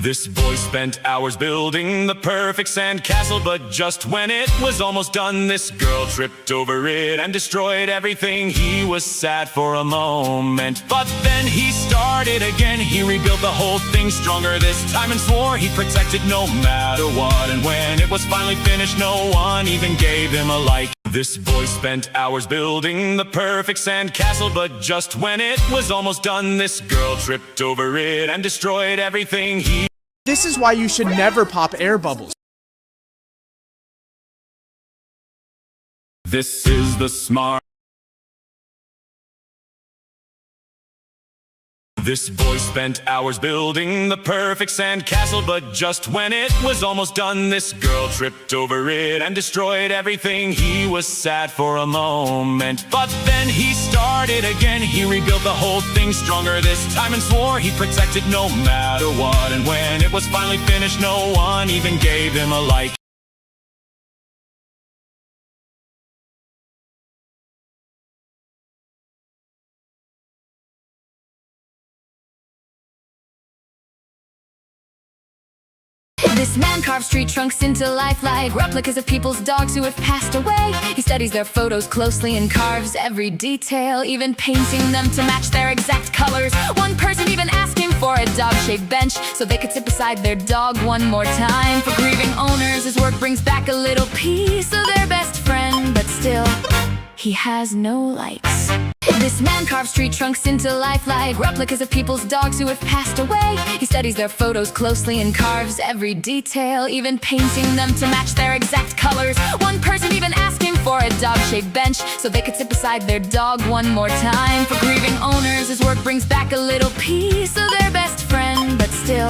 This boy spent hours building the perfect sandcastle, but just when it was almost done, this girl tripped over it and destroyed everything. He was sad for a moment, but then he started again. He rebuilt the whole thing stronger this time and swore he'd protect it no matter what. And when it was finally finished, no one even gave him a like. This boy spent hours building the perfect sandcastle, but just when it was almost done, this girl tripped over it and destroyed everything. This is why you should never pop air bubbles. This is the smart. This boy spent hours building the perfect sandcastle, but just when it was almost done, this girl tripped over it and destroyed everything. He was sad for a moment, but then he started again. He rebuilt the whole thing stronger this time and swore he'd protect it no matter what. And when it was finally finished, no one even gave him a like. This man carves tree trunks into life like replicas of people's dogs who have passed away. He studies their photos closely and carves every detail, even painting them to match their exact colors. One person even asked him for a dog-shaped bench so they could sit beside their dog one more time. For grieving owners, his work brings back a little piece of their best friend, but still, he has no likes. This man carves tree trunks into life like replicas of people's dogs who have passed away. He studies their photos closely and carves every detail, even painting them to match their exact colors. One person even asked him for a dog-shaped bench so they could sit beside their dog one more time. For grieving owners, his work brings back a little piece of their best friend, but still,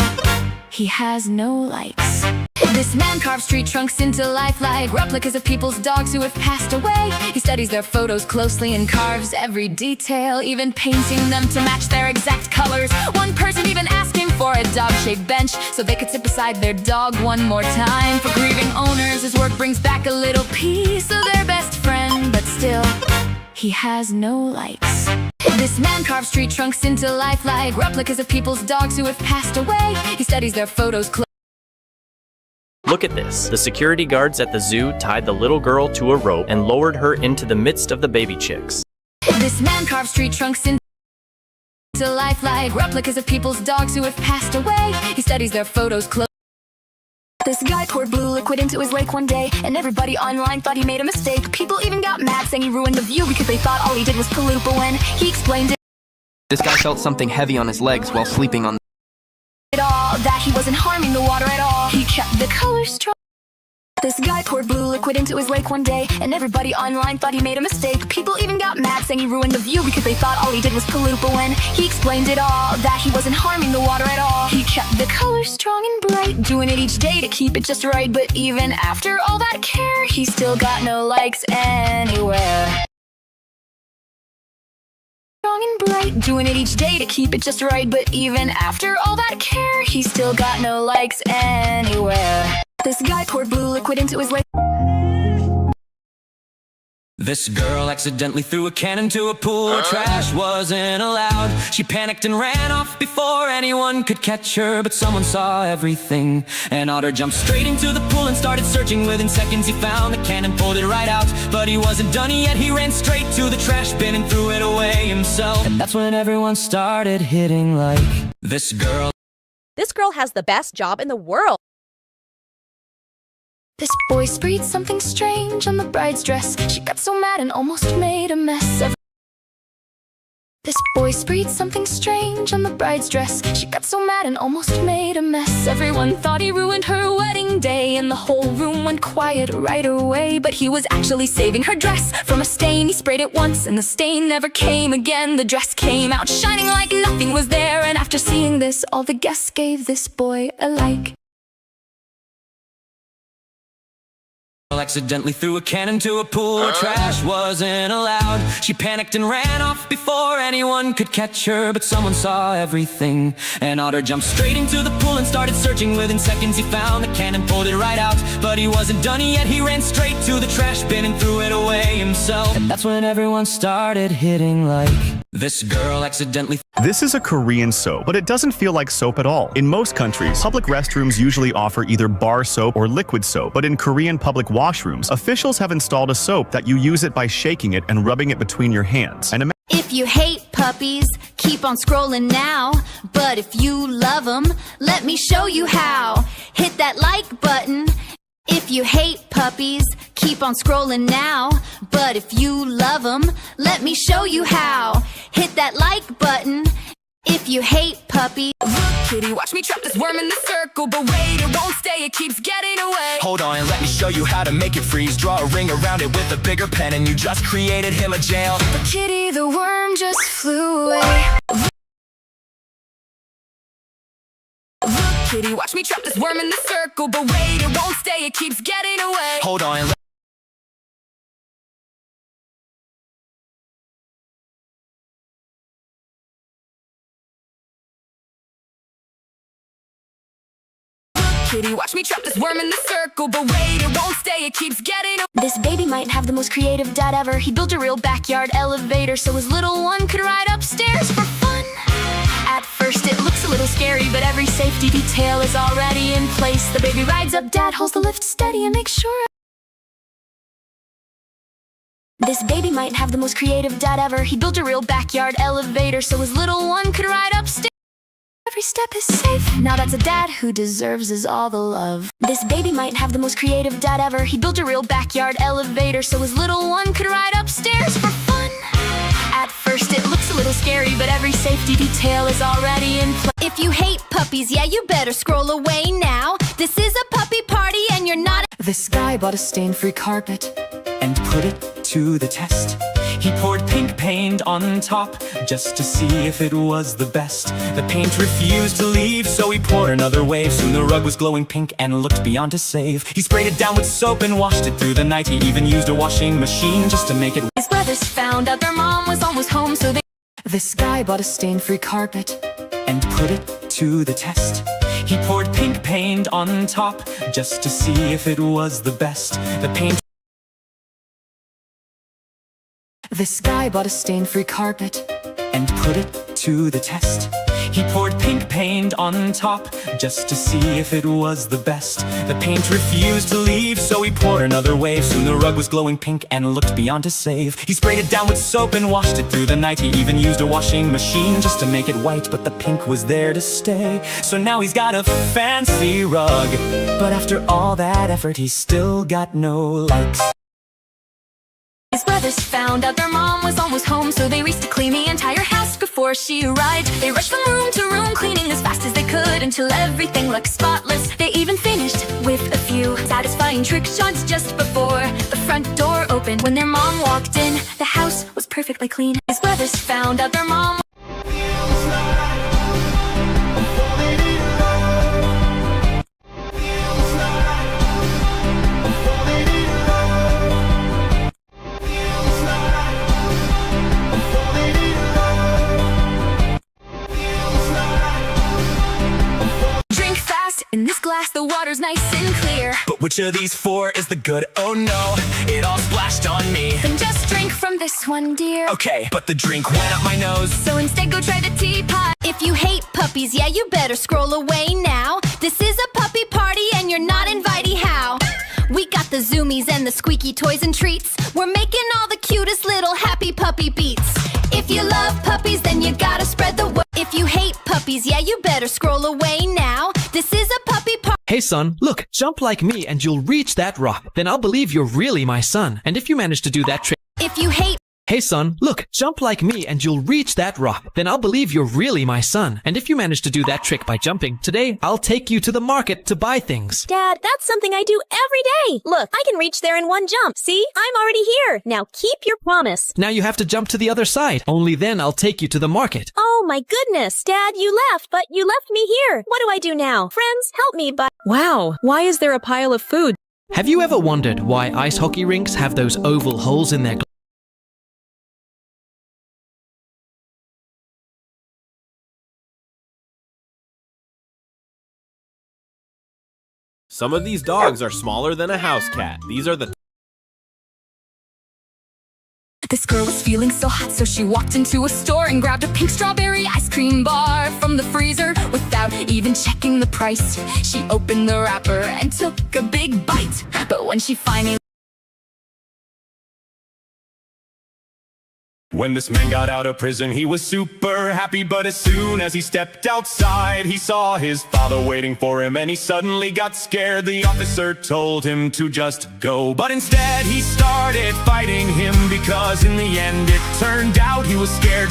he has no likes. This man carves tree trunks into life like replicas of people's dogs who have passed away. He studies their photos closely and carves every detail, even painting them to match their exact colors. One person even asked him for a dog-shaped bench so they could sit beside their dog one more time. For grieving owners, his work brings back a little piece of their best friend, but still, he has no likes. This man carves tree trunks into life like replicas of people's dogs who have passed away. He studies their photos closely. Look at this. The security guards at the zoo tied the little girl to a rope and lowered her into the midst of the baby chicks. This man carves tree trunks into life like replicas of people's dogs who have passed away. He studies their photos closely. This guy poured blue liquid into his lake one day, and everybody online thought he made a mistake. People even got mad saying he ruined the view because they thought all he did was pollute, but when he explained it, This guy felt something heavy on his legs while sleeping on that he wasn't harming the water at all. He kept the color strong. This guy poured blue liquid into his lake one day, and everybody online thought he made a mistake. People even got mad saying he ruined the view because they thought all he did was pollute, but when he explained it all, that he wasn't harming the water at all. He kept the color strong and bright, doing it each day to keep it just right. But even after all that care, he still got no likes anywhere. Strong and bright, doing it each day to keep it just right. But even after all that care, he still got no likes anywhere. This guy poured blue liquid into his lake. This girl accidentally threw a can into a pool. Trash wasn't allowed. She panicked and ran off before anyone could catch her. But someone saw everything. An otter jumped straight into the pool and started searching. Within seconds he found the can and pulled it right out. But he wasn't done yet. He ran straight to the trash bin and threw it away himself. And that's when everyone started hitting like this girl. This girl has the best job in the world. This boy sprayed something strange on the bride's dress. She got so mad and almost made a mess. This boy sprayed something strange on the bride's dress. She got so mad and almost made a mess. Everyone thought he ruined her wedding day, and the whole room went quiet right away. But he was actually saving her dress from a stain. He sprayed it once and the stain never came again. The dress came out shining like nothing was there. And after seeing this, all the guests gave this boy a like. Accidentally threw a can into a pool. Trash wasn't allowed. She panicked and ran off before anyone could catch her. But someone saw everything. An otter jumped straight into the pool and started searching. Within seconds he found the can and pulled it right out. But he wasn't done yet. He ran straight to the trash bin and threw it away himself. And that's when everyone started hitting like This girl accidentally This is a Korean soap, but it doesn't feel like soap at all. In most countries, public restrooms usually offer either bar soap or liquid soap, but in Korean public washrooms, officials have installed a soap that you use it by shaking it and rubbing it between your hands. And If you hate puppies, keep on scrolling now. But if you love them, let me show you how. Hit that like button. If you hate puppies, keep on scrolling now. But if you love them, let me show you how. Hit that like button. If you hate puppies. Look, kitty, watch me trap this worm in the circle. But wait, it won't stay, it keeps getting away. Hold on, let me show you how to make it freeze. Draw a ring around it with a bigger pen, and you just created him a jail. But kitty, the worm just flew away. Look, kitty, watch me trap this worm in the circle. But wait, it won't stay, it keeps getting away. Hold on, Kitty, watch me trap this worm in the circle. But wait, it won't stay, it keeps getting away. This baby might have the most creative dad ever. He built a real backyard elevator so his little one could ride upstairs for fun. At first it looks a little scary, but every safety detail is already in place. The baby rides up, dad holds the lift steady and makes sure. This baby might have the most creative dad ever. He built a real backyard elevator so his little one could ride upstairs. Every step is safe. Now that's a dad who deserves is all the love. This baby might have the most creative dad ever. He built a real backyard elevator so his little one could ride upstairs for fun. At first it looks a little scary, but every safety detail is already in place. If you hate puppies, yeah, you better scroll away now. This is a puppy party and you're not. this guy bought a stain-free carpet and put it to the test. He poured pink paint on top just to see if it was the best. The paint refused to leave, so he poured another wave. Soon the rug was glowing pink and looked beyond to save. He sprayed it down with soap and washed it through the night. He even used a washing machine just to make it. His brothers found out their mom was almost home, so they. This guy bought a stain-free carpet and put it to the test. He poured pink paint on top just to see if it was the best. The paint. This guy bought a stain-free carpet and put it to the test. He poured pink paint on top just to see if it was the best. The paint refused to leave, so he poured another wave. Soon the rug was glowing pink and looked beyond to save. He sprayed it down with soap and washed it through the night. He even used a washing machine just to make it white, but the pink was there to stay. So now he's got a fancy rug, but after all that effort, he's still got no likes. His brothers found out their mom was almost home, so they raced to clean the entire house before she arrived. They rushed from room to room, cleaning as fast as they could until everything looked spotless. They even finished with a few satisfying trick shots just before the front door opened. When their mom walked in, the house was perfectly clean. His brothers found out their mom. In this glass, the water's nice and clear. But which of these four is the good? Oh no, it all splashed on me. Then just drink from this one, dear. Okay, but the drink went up my nose. So instead, go try the teapot. If you hate puppies, yeah, you better scroll away now. This is a puppy party and you're not invited. How? We got the zoomies and the squeaky toys and treats. We're making all the cutest little happy puppy beats. If you love puppies, then you gotta spread the word. If you hate puppies, yeah, you better scroll away now. This is a puppy party. Hey son, look, jump like me and you'll reach that rock. Then I'll believe you're really my son. And if you manage to do that trick. If you hate. Hey son, look, jump like me and you'll reach that rock. Then I'll believe you're really my son. And if you manage to do that trick by jumping, today I'll take you to the market to buy things. Dad, that's something I do every day. Look, I can reach there in one jump. See? I'm already here. Now keep your promise. Now you have to jump to the other side. Only then I'll take you to the market. Oh my goodness. Dad, you left, but you left me here. What do I do now? Friends, help me, but... Wow, why is there a pile of food? Have you ever wondered why ice hockey rinks have those oval holes in their glass? Some of these dogs are smaller than a house cat. These are the This girl was feeling so hot, so she walked into a store and grabbed a pink strawberry ice cream bar from the freezer. Without even checking the price, she opened the wrapper and took a big bite. But when she finally When this man got out of prison, he was super happy. But as soon as he stepped outside, he saw his father waiting for him, and he suddenly got scared. The officer told him to just go, but instead he started fighting him, because in the end it turned out he was scared.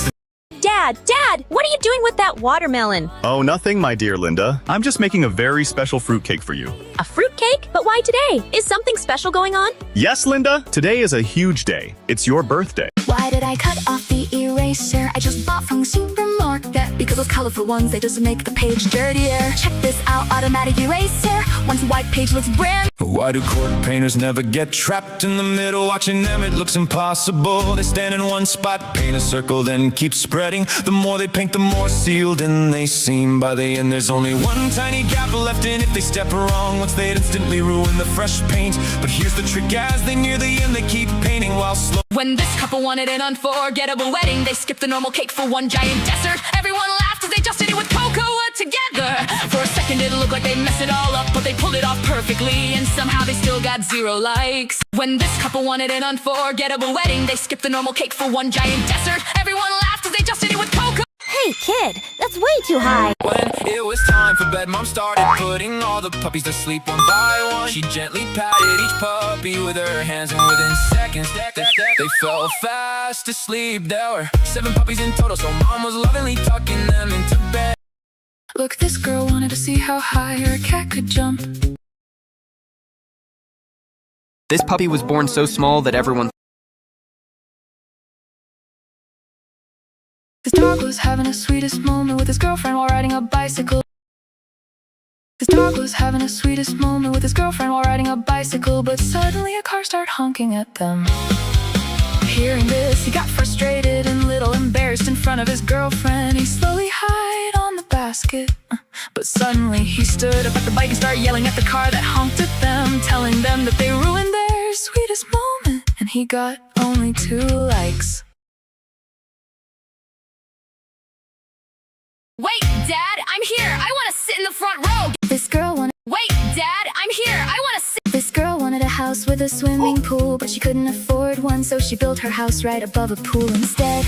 Dad, what are you doing with that watermelon? Oh, nothing, my dear Linda. I'm just making a very special fruitcake for you. A fruitcake? But why today? Is something special going on? Yes, Linda, today is a huge day. It's your birthday. Why did I cut off the eraser I just bought from the supermarket? Because those colorful ones, they just make the page dirtier. Check this out, automatic eraser. Once the white page looks brand. Why do court painters never get trapped in the middle? Watching them, it looks impossible. They stand in one spot, paint a circle, then keep spreading. The more they paint, the more sealed in they seem. By the end, there's only one tiny gap left, and if they step wrong once, they'd instantly ruin the fresh paint. But here's the trick, as they near the end, they keep painting while slow. When this couple wanted an unforgettable wedding, they skipped the normal cake for one giant dessert. Everyone laughed as they just did it with cocoa together. For a second it looked like they messed it all up, but they pulled it off perfectly, and somehow they still got 0 likes. When this couple wanted an unforgettable wedding, they skipped the normal cake for one giant dessert. Everyone laughed as they just did it with cocoa. Hey, kid, that's way too high. When it was time for bed, Mom started putting all the puppies to sleep one by one. She gently patted each puppy with her hands, and within seconds, they fell fast asleep. There were 7 puppies in total, so Mom was lovingly tucking them into bed. Look, this girl wanted to see how high her cat could jump. This puppy was born so small that everyone. This dog was having the sweetest moment with his girlfriend while riding a bicycle. This dog was having the sweetest moment with his girlfriend while riding a bicycle, but suddenly a car started honking at them. Hearing this, he got frustrated and a little embarrassed in front of his girlfriend. He slowly hid on the basket, but suddenly he stood up at the bike and started yelling at the car that honked at them, telling them that they ruined their sweetest moment, and he got only 2 likes. Wait, Dad, I'm here. I want to sit in the front row. This girl wanted. Wait, Dad, I'm here. I want to sit. This girl wanted a house with a swimming pool, but she couldn't afford one, so she built her house right above a pool instead.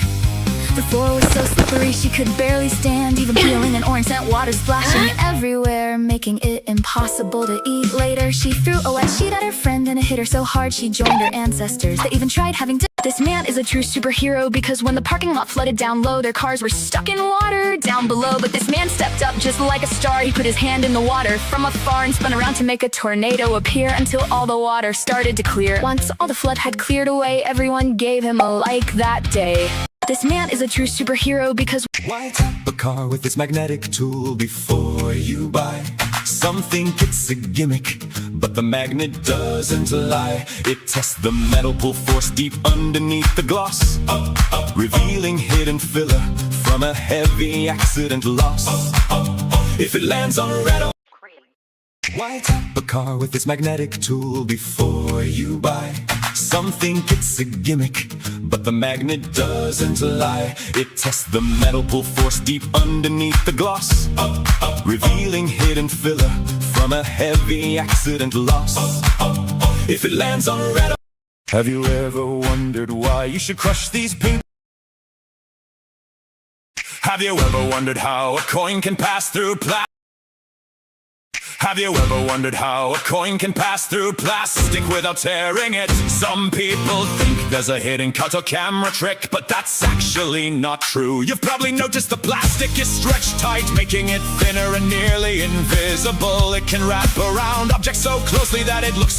The floor was so slippery she could barely stand, even peeling and orange scent water splashing everywhere, making it impossible to eat. Later, she threw a wet sheet at her friend and it hit her so hard she joined her ancestors. They even tried having dinner. This man is a true superhero, because when the parking lot flooded down low, their cars were stuck in water down below. But this man stepped up just like a star. He put his hand in the water from afar and spun around to make a tornado appear, until all the water started to clear. Once all the flood had cleared away, everyone gave him a like that day. This man is a true superhero, because why tap a car with its magnetic tool before you buy? Some think it's a gimmick, but the magnet doesn't lie. It tests the metal pull force deep underneath the gloss, revealing hidden filler from a heavy accident loss. If it lands on red, why tap a car with its magnetic tool before you buy? Some think it's a gimmick, but the magnet doesn't lie. It tests the metal pull force deep underneath the gloss, revealing hidden filler from a heavy accident loss. If it lands on red. Have you ever wondered why you should crush these pink? Have you ever wondered how a coin can pass through plastic? Have you ever wondered how a coin can pass through plastic without tearing it? Some people think there's a hidden cut or camera trick, but that's actually not true. You've probably noticed the plastic is stretched tight, making it thinner and nearly invisible. It can wrap around objects so closely that it looks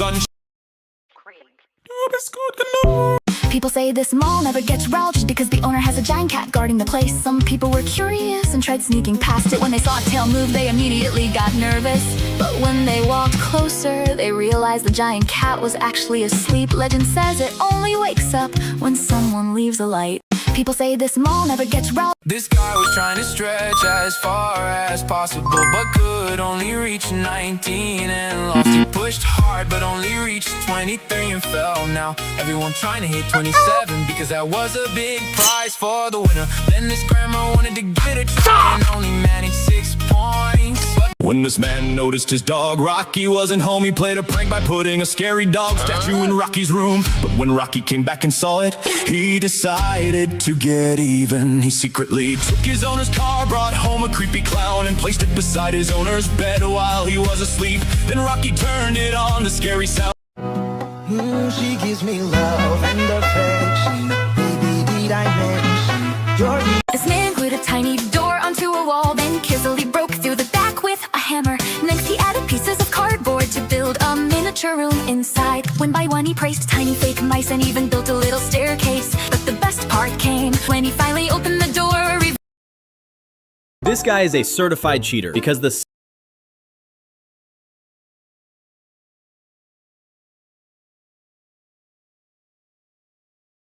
People say this mall never gets robbed just because the owner has a giant cat guarding the place. Some people were curious and tried sneaking past it. When they saw a tail move, they immediately got nervous. But when they walked closer, they realized the giant cat was actually asleep. Legend says it only wakes up when someone leaves a light. People say this mall never gets robbed. This guy was trying to stretch as far as possible, but could only reach 19 and lost. He pushed hard, but only reached 23 and fell. Now everyone trying to hit 27 because that was a big prize for the winner. Then this grandma wanted to give it a try and only managed 6 points. But When this man noticed his dog Rocky wasn't home, he played a prank by putting a scary dog statue in Rocky's room. But when Rocky came back and saw it, he decided to get even. He secretly took his owner's car, brought home a creepy clown, and placed it beside his owner's bed while he was asleep. Then Rocky turned it on, the scary sound. She gives me love and affection. Baby, did I mention your This man glued a tiny door onto a wall, then casually broke through the back with a hammer. Next he added pieces of cardboard to build a miniature room inside. One by one he placed tiny fake mice and even built a little staircase. But the best part came when he finally opened the door. This guy is a certified cheater because the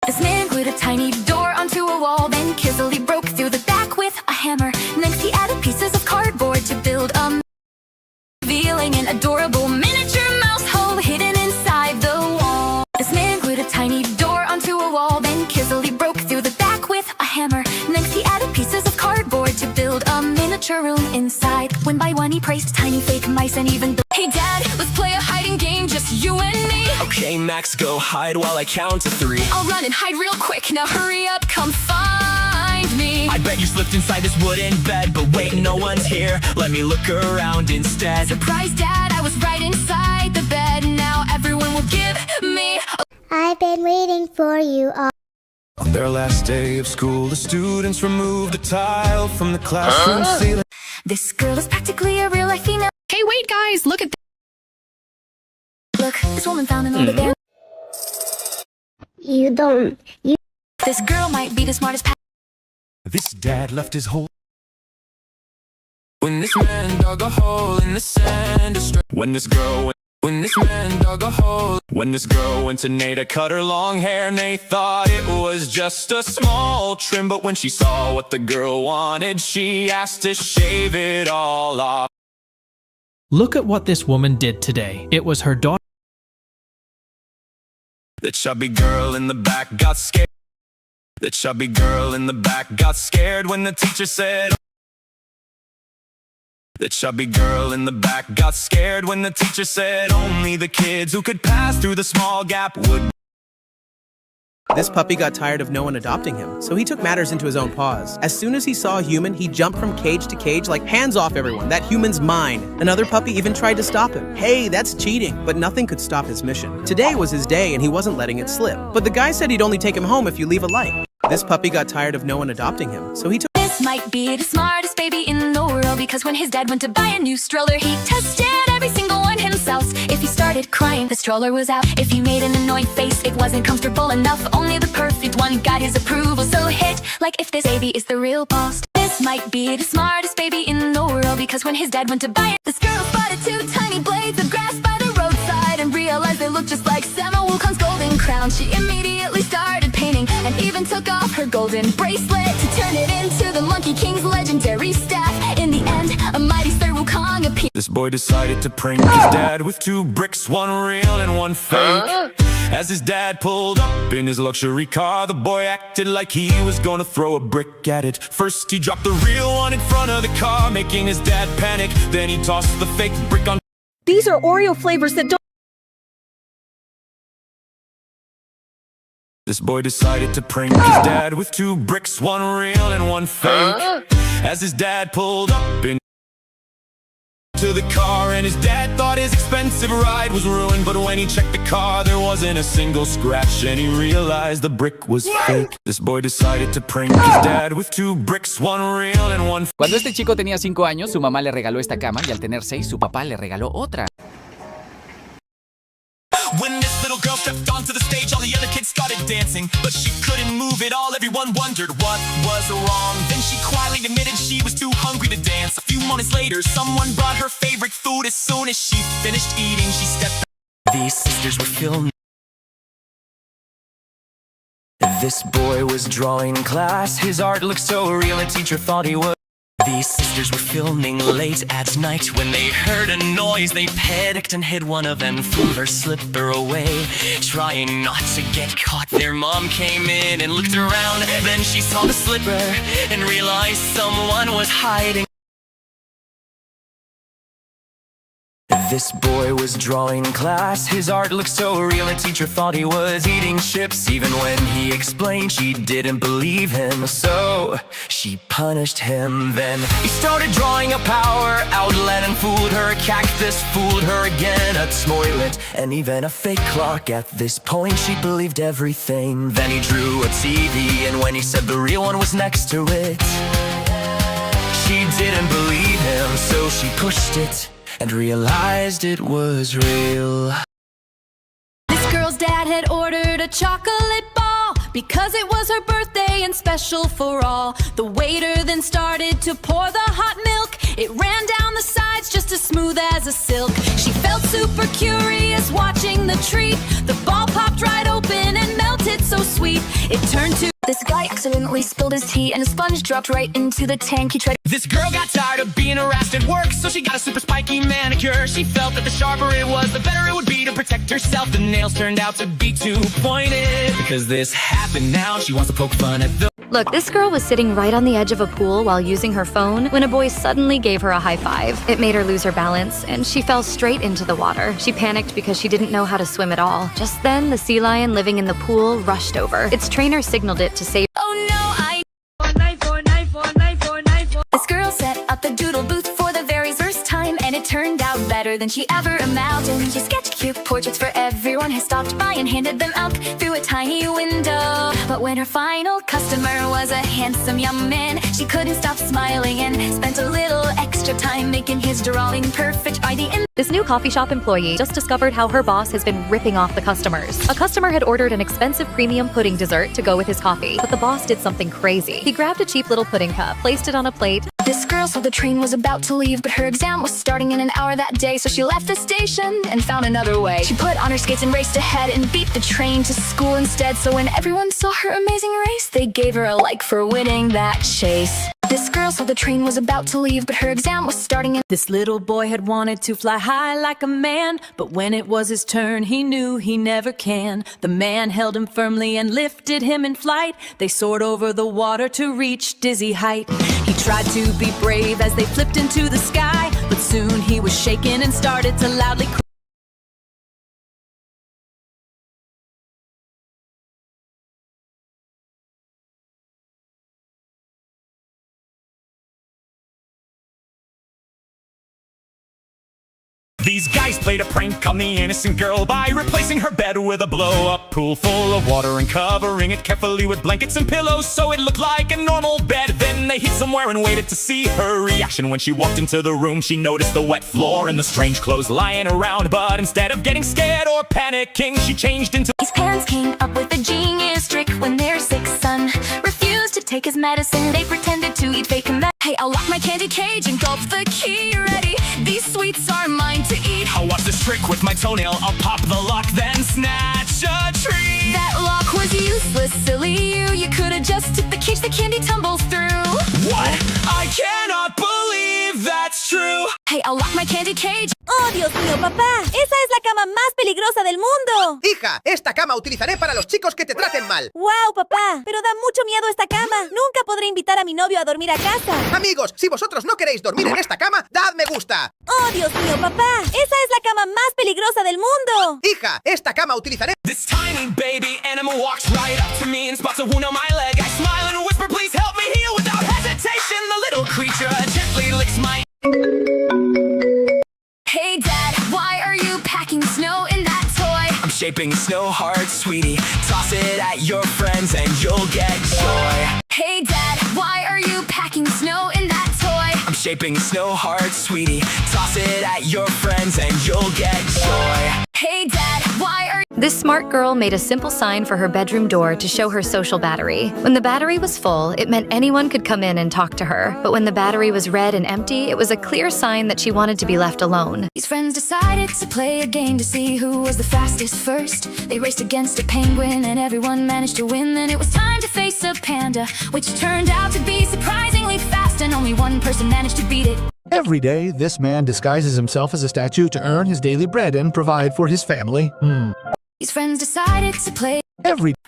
This man glued a tiny door onto a wall, then casually broke through the back with a hammer. Next he added pieces of cardboard to build a revealing an adorable miniature mouse hole hidden inside the wall. This man glued a tiny door onto a wall, then casually broke through the back with a hammer. Next he added pieces of cardboard to build a miniature room inside. One by one he placed tiny fake mice and even built. Hey Dad, let's play a hiding game, just you and me. okay, Max, go hide while I count to 3. I'll run and hide real quick, now hurry up, come find me. I bet you slipped inside this wooden bed, but wait, no one's here. Let me look around instead. Surprise, Dad, I was right inside the bed. Now everyone will give me I've been waiting for you all. On their last day of school, the students removed the tile from the classroom ceiling. This girl is practically a real life female. Hey, wait, guys, look at Look, this woman found an old abandoned. This girl might be the smartest. This dad left his whole. When this man dug a hole in the sand, When this girl went. when this man dug a hole. When this girl went to Nate to cut her long hair, Nate thought it was just a small trim. But when she saw what the girl wanted, she asked to shave it all off. Look at what this woman did today. It was her daughter. The chubby girl in the back got scared. The chubby girl in the back got scared when the teacher said. The chubby girl in the back got scared when the teacher said only the kids who could pass through the small gap would. This puppy got tired of no one adopting him, so he took matters into his own paws. As soon as he saw a human, he jumped from cage to cage like, hands off everyone, that human's mine. Another puppy even tried to stop him. Hey, that's cheating. But nothing could stop his mission. Today was his day and he wasn't letting it slip. But the guy said he'd only take him home if you leave a like. This puppy got tired of no one adopting him, so he took. This might be the smartest baby in the world, because when his dad went to buy a new stroller, he tested every single one himself. If he started crying, the stroller was out. If he made an annoying face, it wasn't comfortable enough. Only the perfect one got his approval. So hit like if this baby is the real boss. This might be the smartest baby in the world, because when his dad went to buy it, this girl spotted 2 tiny blades of grass by the roadside and realized they looked just like Samuel Wukong's golden crown. She immediately started painting and even took off her golden bracelet to turn it into the Monkey King's legendary staff. In the end, a mighty Sir Wukong appeared. This boy decided to prank his dad with 2 bricks, 1 real and 1 fake. As his dad pulled up in his luxury car, the boy acted like he was gonna throw a brick at it. First he dropped the real one in front of the car, making his dad panic. Then he tossed the fake brick on. These are Oreo flavors that don't. This boy decided to prank his dad with 2 bricks, 1 real and 1 fake. As his dad pulled up into the car, and his dad thought his expensive ride was ruined. But when he checked the car, there wasn't a single scratch, and he realized the brick was fake. This boy decided to prank his dad with 2 bricks, 1 real and 1 fake. Cuando este chico tenía 5 años, su mamá le regaló esta cama, y al tener 6, su papá le regaló otra. When this little girl stepped onto the stage, all the other kids started dancing, but she couldn't move at all. Everyone wondered what was wrong. Then she quietly admitted she was too hungry to dance. A few moments later, someone brought her favorite food. As soon as she finished eating, she stepped back. These sisters were filmed. This boy was drawing class. His art looked so real, the teacher thought he was. These sisters were filming late at night. When they heard a noise, they panicked and hid. One of them threw her slipper away, trying not to get caught. Their mom came in and looked around. Then she saw the slipper and realized someone was hiding. This boy was drawing class. His art looked so real, the teacher thought he was eating chips. Even when he explained, she didn't believe him, so she punished him. Then he started drawing a power outlet and fooled her. A cactus fooled her again, a toilet, and even a fake clock. At this point, she believed everything. Then he drew a TV, and when he said the real one was next to it, she didn't believe him, so she pushed it and realized it was real. This girl's dad had ordered a chocolate ball because it was her birthday and special for all. The waiter then started to pour the hot milk. It ran down the sides just as smooth as a silk. She felt super curious watching the treat. The ball popped right open and melted so sweet. It turned to this guy accidentally spilled his tea and a sponge dropped right into the tank. He tried. This girl got tired of being harassed at work, so she got a super spiky manicure. She felt that the sharper it was, the better it would be to protect herself. The nails turned out to be too pointed. Because this happened now, she wants to poke fun at the... Look, this girl was sitting right on the edge of a pool while using her phone when a boy suddenly gave her a high five. It made her lose her balance, and she fell straight into the water. She panicked because she didn't know how to swim at all. Just then, the sea lion living in the pool rushed over. Its trainer signaled it to save. Oh no, This girl set up a doodle booth for the very first time, and it turned out better than she ever imagined. She sketched cute portraits for everyone who stopped by and handed them out through a tiny window. But when her final customer was a handsome young man, she couldn't stop smiling and spent a little extra time making his drawing perfect by the end. This new coffee shop employee just discovered how her boss has been ripping off the customers. A customer had ordered an expensive premium pudding dessert to go with his coffee, but the boss did something crazy. He grabbed a cheap little pudding cup, placed it on a plate. This girl saw the train was about to leave, but her exam was starting in an hour that day, so she left the station and found another way. She put on her skates and raced ahead and beat the train to school instead. So when everyone saw her amazing race, they gave her a like for winning that chase. This girl saw the train was about to leave, but her exam was starting in... This little boy had wanted to fly high like a man, but when it was his turn, he knew he never can. The man held him firmly and lifted him in flight. They soared over the water to reach dizzy height. He tried to be brave as they flipped into the sky, but soon he was shaken and started to loudly cry. These guys played a prank on the innocent girl by replacing her bed with a blow-up pool full of water and covering it carefully with blankets and pillows so it looked like a normal bed. Then they hid somewhere and waited to see her reaction. When she walked into the room, she noticed the wet floor and the strange clothes lying around. But instead of getting scared or panicking, she changed into... These parents came up with a genius trick. When their sick son refused to take his medicine, they pretended to eat fake meds. Hey, I'll lock my candy cage and gulp the key. Ready? These sweets are mine to eat. I'll watch this trick with my toenail. I'll pop the lock, then snatch a treat. That lock was useless, silly you. You could've just took the cage the candy tumbles through. What? I cannot believe that's true. Hey, I'll lock my candy cage. ¡Oh, Dios mío, papá! ¡Esa es la cama más peligrosa del mundo! Hija, esta cama utilizaré para los chicos que te traten mal. ¡Wow, papá! Pero da mucho miedo esta cama. Nunca podré invitar a mi novio a dormir a casa. Amigos, si vosotros no queréis dormir en esta cama, dad me gusta. ¡Oh, Dios mío, papá! ¡Esa es la cama más peligrosa del mundo! Hija, esta cama utilizaré... This tiny baby animal walks right up to me and spots a wound on my leg. I smile and whisper, please help me heal. Without hesitation, the little creature gently licks my... Hey, Dad, why are you packing snow in that toy? I'm shaping a snow heart, sweetie. Toss it at your friends and you'll get joy. Hey, Dad, why are you packing snow in that toy? I'm shaping a snow heart, sweetie. Toss it at your friends and you'll get joy. Hey, Dad, why are... This smart girl made a simple sign for her bedroom door to show her social battery. When the battery was full, it meant anyone could come in and talk to her. But when the battery was red and empty, it was a clear sign that she wanted to be left alone. These friends decided to play a game to see who was the fastest first. They raced against a penguin and everyone managed to win. Then it was time to face a panda, which turned out to be surprisingly fast, and only one person managed to beat it. Every day, this man disguises himself as a statue to earn his daily bread and provide for his family. These friends decided to play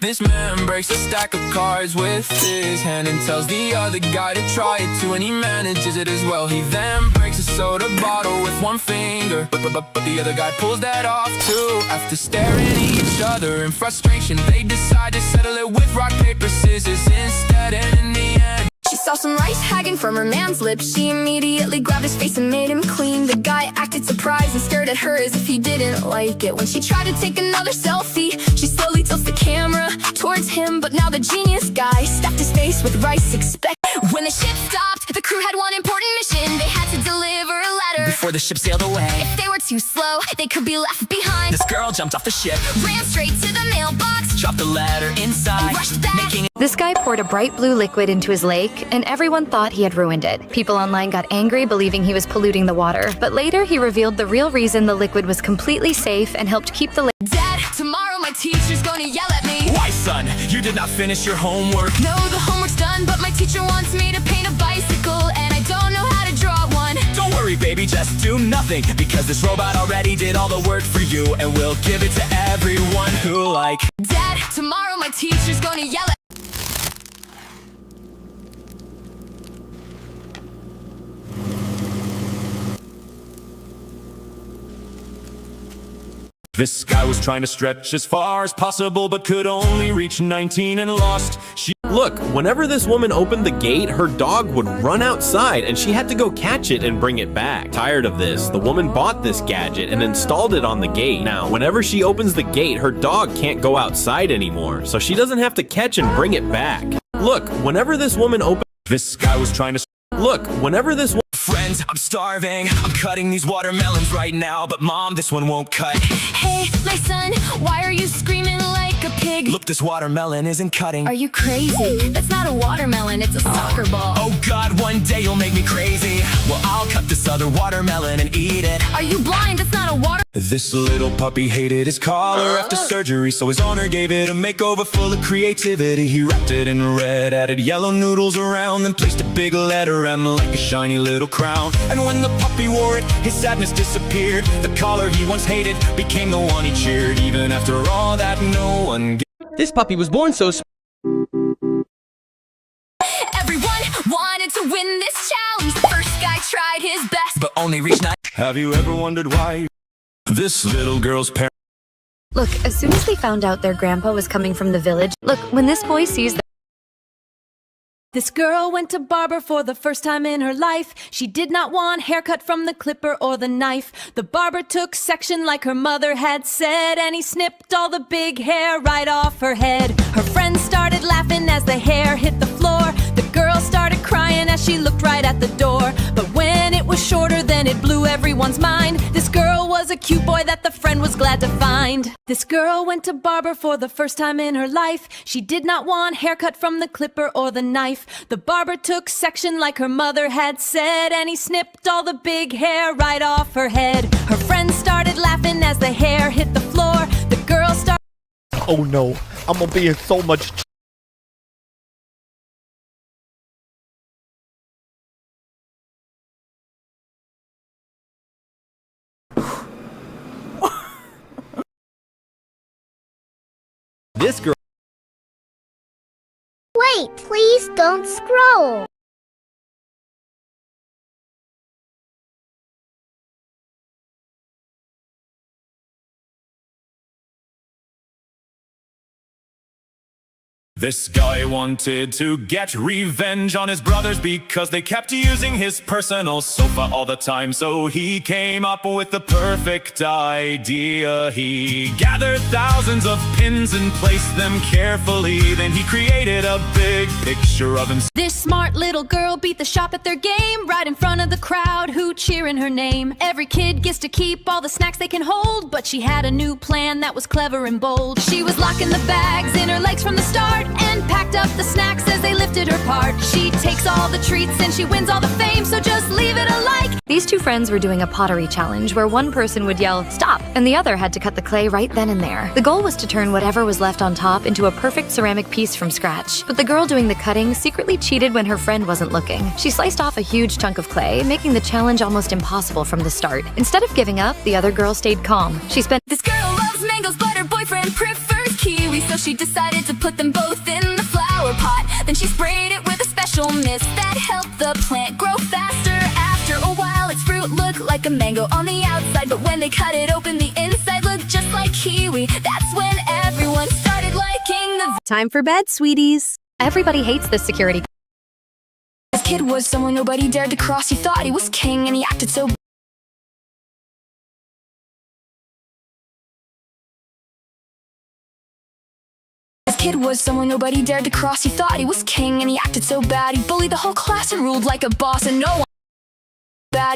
This man breaks a stack of cards with his hand and tells the other guy to try it too, and he manages it as well. He then breaks a soda bottle with one finger, but the other guy pulls that off too. After staring at each other in frustration, they decide to settle it with rock, paper, scissors instead, and in the end She saw some rice hanging from her man's lips. She immediately grabbed his face and made him clean. The guy acted surprised and stared at her as if he didn't like it. When she tried to take another selfie, she slowly tilts the camera towards him. But now the genius guy stuffed his face with rice. When the ship stopped, the crew had one important mission. They had to deliver a letter before the ship sailed away. If they were too slow, they could be left behind. This girl jumped off the ship, ran straight to the mailbox, dropped the letter inside, rushed back. This guy poured a bright blue liquid into his lake, and everyone thought he had ruined it. People online got angry, believing he was polluting the water. But later, he revealed the real reason the liquid was completely safe and helped keep the lake. Dad, tomorrow my teacher's gonna yell at me. Why, son? You did not finish your homework. No, the homework's done, but my teacher wants me to paint a bicycle, and I don't know how to draw one. Don't worry, baby, just do nothing, because this robot already did all the work for you, and we'll give it to everyone who like. Dad, tomorrow my teacher's gonna yell at This guy was trying to stretch as far as possible, but could only reach 19 and lost. Look, whenever this woman opened the gate, her dog would run outside and she had to go catch it and bring it back. Tired of this, the woman bought this gadget and installed it on the gate. Now, whenever she opens the gate, her dog can't go outside anymore, so she doesn't have to catch and bring it back. Look, whenever this woman opened... This guy was trying to... Look, whenever this... Friends, I'm starving. I'm cutting these watermelons right now, but Mom, this one won't cut. Hey, my son, why are you screaming like a pig? Look, this watermelon isn't cutting. Are you crazy? That's not a watermelon, it's a soccer ball. Oh God, one day you'll make me crazy. Well, I'll cut this other watermelon and eat it. Are you blind? That's not a water... This little puppy hated his collar after surgery, so his owner gave it a makeover full of creativity. He wrapped it in red, added yellow noodles around, then placed a big letter M like a shiny little crown. And when the puppy wore it, his sadness disappeared. The collar he once hated became the one he cheered. Even after all that, no one... This puppy was born so Everyone wanted to win this challenge. The first guy tried his best, but only reached 9. Have you ever wondered why this little girl's parents... Look, as soon as they found out their grandpa was coming from the village, look, when this boy sees the... This girl went to barber for the first time in her life. She did not want haircut from the clipper or the knife. The barber took section like her mother had said, and he snipped all the big hair right off her head. Her friends started laughing as the hair hit the floor. The girl started crying as she looked right at the door. But when it was shorter, then it blew everyone's mind. This girl was a cute boy that the friend was glad to find. This girl went to barber for the first time in her life. She did not want haircut from the clipper or the knife. The barber took section like her mother had said, and he snipped all the big hair right off her head. Her friends started laughing as the hair hit the floor. The girl started... Oh no, I'm gonna be in so much This girl... Wait, please don't scroll. This guy wanted to get revenge on his brothers because they kept using his personal sofa all the time. So he came up with the perfect idea. He gathered thousands of pins and placed them carefully. Then he created a big picture of himself. This smart little girl beat the shop at their game, right in front of the crowd who cheering her name. Every kid gets to keep all the snacks they can hold, but she had a new plan that was clever and bold. She was locking the bags in her legs from the start, and packed up the snacks as they lifted her part. She takes all the treats and she wins all the fame, so just leave it a like. These two friends were doing a pottery challenge where one person would yell, "Stop!" and the other had to cut the clay right then and there. The goal was to turn whatever was left on top into a perfect ceramic piece from scratch. But the girl doing the cutting secretly cheated when her friend wasn't looking. She sliced off a huge chunk of clay, making the challenge almost impossible from the start. Instead of giving up, the other girl stayed calm. She spent— This girl loves mangoes, but her boyfriend prefers kiwi, so she decided to put them both in the flower pot. Then she sprayed it with a special mist that helped the plant grow faster. After a while, its fruit looked like a mango on the outside, but when they cut it open, the inside looked just like kiwi. That's when everyone started liking the— Time for bed, sweeties. Everybody hates this security. This kid was someone nobody dared to cross. He thought he was king and he acted so— This kid was someone nobody dared to cross. He thought he was king and he acted so bad. He bullied the whole class and ruled like a boss, and no one—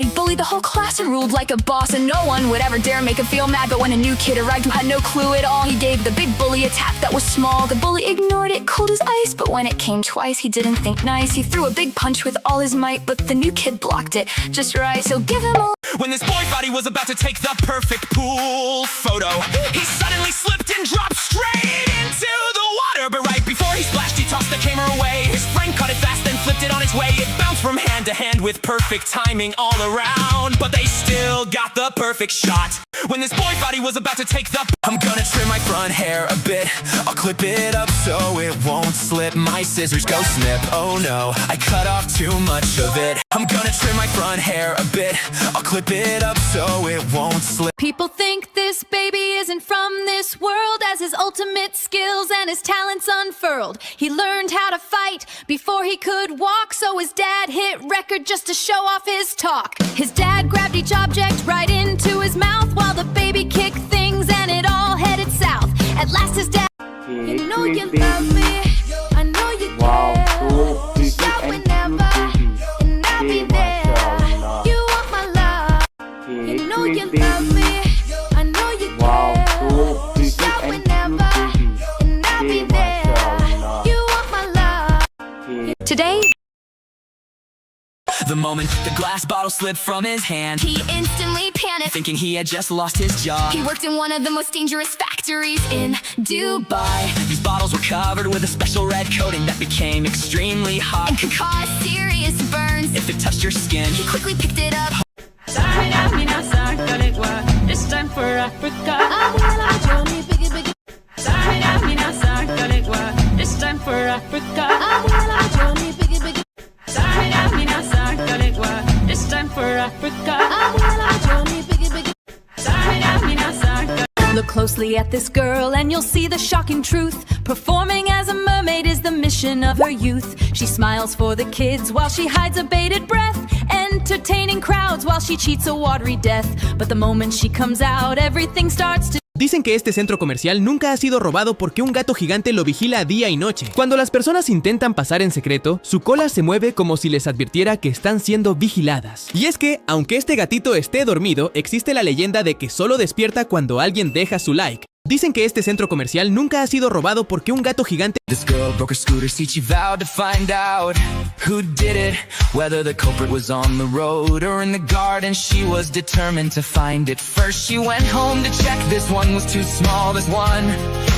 He bullied the whole class and ruled like a boss, and no one would ever dare make him feel mad. But when a new kid arrived who had no clue at all, he gave the big bully a tap that was small. The bully ignored it, cold as ice, but when it came twice, he didn't think nice. He threw a big punch with all his might, but the new kid blocked it just right, so give him a— When this boy thought he was about to take the perfect pool photo, he suddenly slipped and dropped straight into the water. But right before he splashed, he tossed the camera away. His friend caught it fast and flipped it on its way. It bounced from hand to hand with perfect timing all around, but they still got the perfect shot. When this boy thought he was about to take the— I'm gonna trim my front hair a bit, I'll clip it up so it won't slip. My scissors go snip, oh no, I cut off too much of it. I'm gonna trim my front hair a bit, I'll clip it up so it won't slip. People think this baby isn't from this world, as his ultimate skills and his talents unfurled. He learned how to fight before he could walk, so his dad hit record just to show off his talk. His dad grabbed each object right into his mouth while the baby kicked things and it all headed south. At last his dad— You know you love me, I know you care. Shout whenever and I'll be there. You want my love, you know you love me, I know you care. Shout whenever and I'll be there. You want my love. Today, The moment the glass bottle slipped from his hand, He instantly panicked, thinking he had just lost his job. he worked in one of the most dangerous factories in Dubai, These bottles were covered with a special red coating that became extremely hot and could cause serious burns. if it touched your skin. He quickly picked it up. It's time for Africa. It's time for Africa. It's time for Africa. Look closely at this girl and you'll see the shocking truth. Performing as a mermaid is the mission of her youth. She smiles for the kids while she hides a bated breath, entertaining crowds while she cheats a watery death. But the moment she comes out, everything starts to— Dicen que este centro comercial nunca ha sido robado porque un gato gigante lo vigila día y noche. Cuando las personas intentan pasar en secreto, su cola se mueve como si les advirtiera que están siendo vigiladas. Y es que, aunque este gatito esté dormido, existe la leyenda de que solo despierta cuando alguien deja su like. Dicen que este centro comercial nunca ha sido robado porque un gato gigante— This girl broke her scooter seat, she vowed to find out who did it, whether the culprit was on the road or in the garden. She was determined to find it. First she went home to check, this one was too small, this one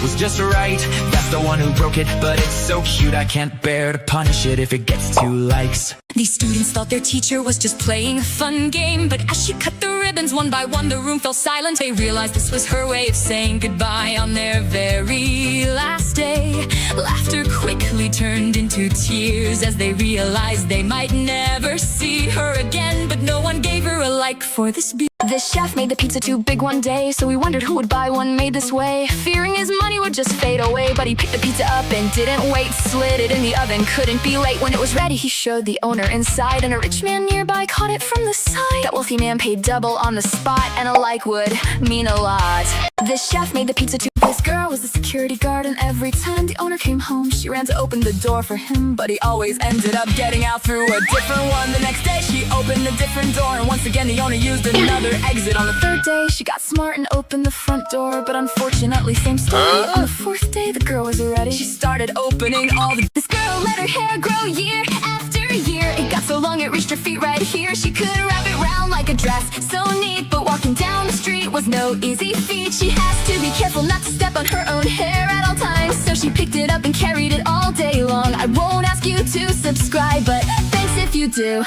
was just right. That's the one who broke it, but it's so cute I can't bear to punish it if it gets 2 likes. These students thought their teacher was just playing a fun game, but as she cut the ribbons one by one, the room fell silent. They realized this was her way of saying goodbye on their very last day. Laughter quickly turned into tears as they realized they might never see her again. But no one gave her a like for this beauty. This chef made the pizza too big one day, so he wondered who would buy one made this way. Fearing his money would just fade away, but he picked the pizza up and didn't wait. Slid it in the oven, couldn't be late. When it was ready, he showed the owner inside, and a rich man nearby caught it from the side. That wealthy man paid double on the spot, and a like would mean a lot. This chef made the pizza too— This girl was a security guard, and every time the owner came home, she ran to open the door for him, but he always ended up getting out through a different one. The next day she opened a different door, and once again the owner used another exit. On the third day she got smart and opened the front door, but unfortunately same story. On the fourth day the girl was ready, she started opening all the... This girl let her hair grow year after year. It got so long it reached her feet right here. She could wrap it round like a dress, so neat, but walking down the street was no easy feat. She has to be careful not to step on her own hair at all times, so she picked it up and carried it all day long. I won't ask you to subscribe, but thanks if you do.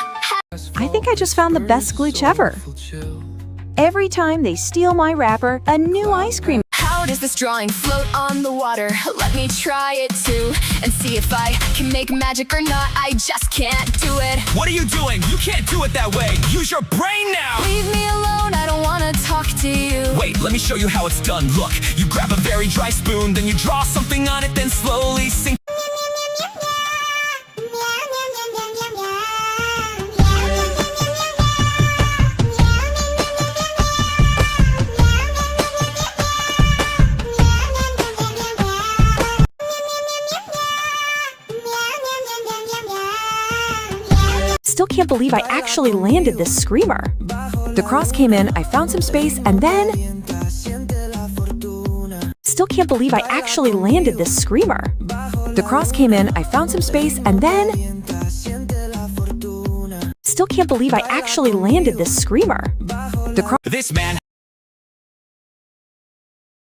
I think I just found the best glitch ever. Every time they steal my wrapper, a new ice cream. How does this drawing float on the water? Let me try it too, and see if I can make magic or not. I just can't do it. What are you doing? You can't do it that way. Use your brain now. Leave me alone, I don't wanna talk to you. Wait, let me show you how it's done. Look, you grab a very dry spoon, then you draw something on it, then slowly sink. Still can't believe I actually landed this screamer. The cross came in, I found some space, and then... Still can't believe I actually landed this screamer. The cross came in, I found some space, and then... Still can't believe I actually landed this screamer. This man...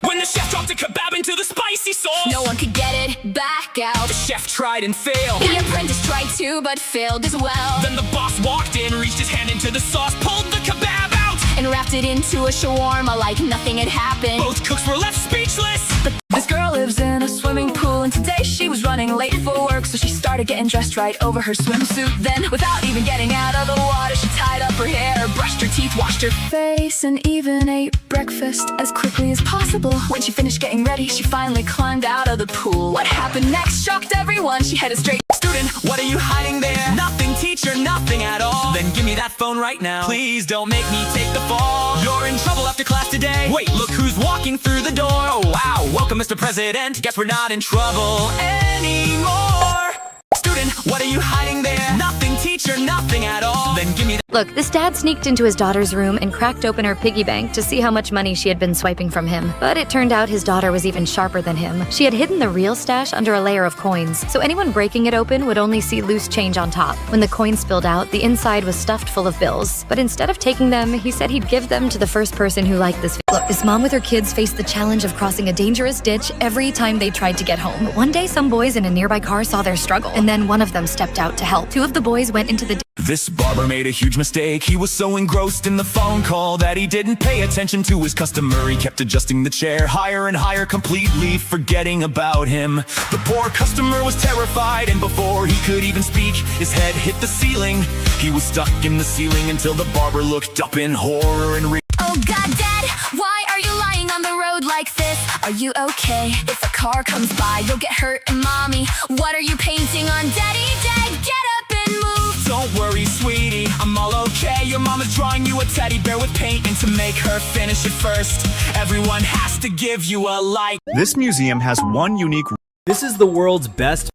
When the chef dropped a kebab into the spicy sauce, no one could get it back out. The chef tried and failed. The apprentice tried too, but failed as well. Then the boss walked in, reached his hand into the sauce, pulled the kebab out, and wrapped it into a shawarma like nothing had happened. Both cooks were left speechless. But this girl lives in a swimming pool, and today she was running late for work, so she started getting dressed right over her swimsuit. Then, without even getting out of the water, she tied up her hair, brushed her teeth, washed her face, and even ate breakfast as quickly as possible. When she finished getting ready, she finally climbed out of the pool. What happened next shocked everyone. She headed straight. Student, what are you hiding there? Nothing, teacher, nothing at all. Then give me that phone right now. Please don't make me take the fall. You're in trouble after class today. Wait, look who's walking through the door. Oh wow, welcome Mr. President. Guess we're not in trouble anymore. Student, what are you hiding there? Nothing, teacher, nothing at all. Then give me that. Look, this dad sneaked into his daughter's room and cracked open her piggy bank to see how much money she had been swiping from him. But it turned out his daughter was even sharper than him. She had hidden the real stash under a layer of coins, so anyone breaking it open would only see loose change on top. When the coins spilled out, the inside was stuffed full of bills. But instead of taking them, he said he'd give them to the first person who liked this. Look, this mom with her kids faced the challenge of crossing a dangerous ditch every time they tried to get home. But one day, some boys in a nearby car saw their struggle, and then one of them stepped out to help. Two of the boys went into the This barber made a huge mistake. He was so engrossed in the phone call that he didn't pay attention to his customer. He kept adjusting the chair higher and higher, completely forgetting about him. The poor customer was terrified, and before he could even speak, his head hit the ceiling. He was stuck in the ceiling until the barber looked up in horror and Oh God, Dad, why are you lying on the road like this? Are you okay? If a car comes by, you'll get hurt. And Mommy, what are you painting on? Daddy, Dad, get up and move. Don't worry, sweetie, I'm all okay. Your mama's drawing you a teddy bear with paint, and to make her finish it first, everyone has to give you a like. This museum has one unique... This is the world's best...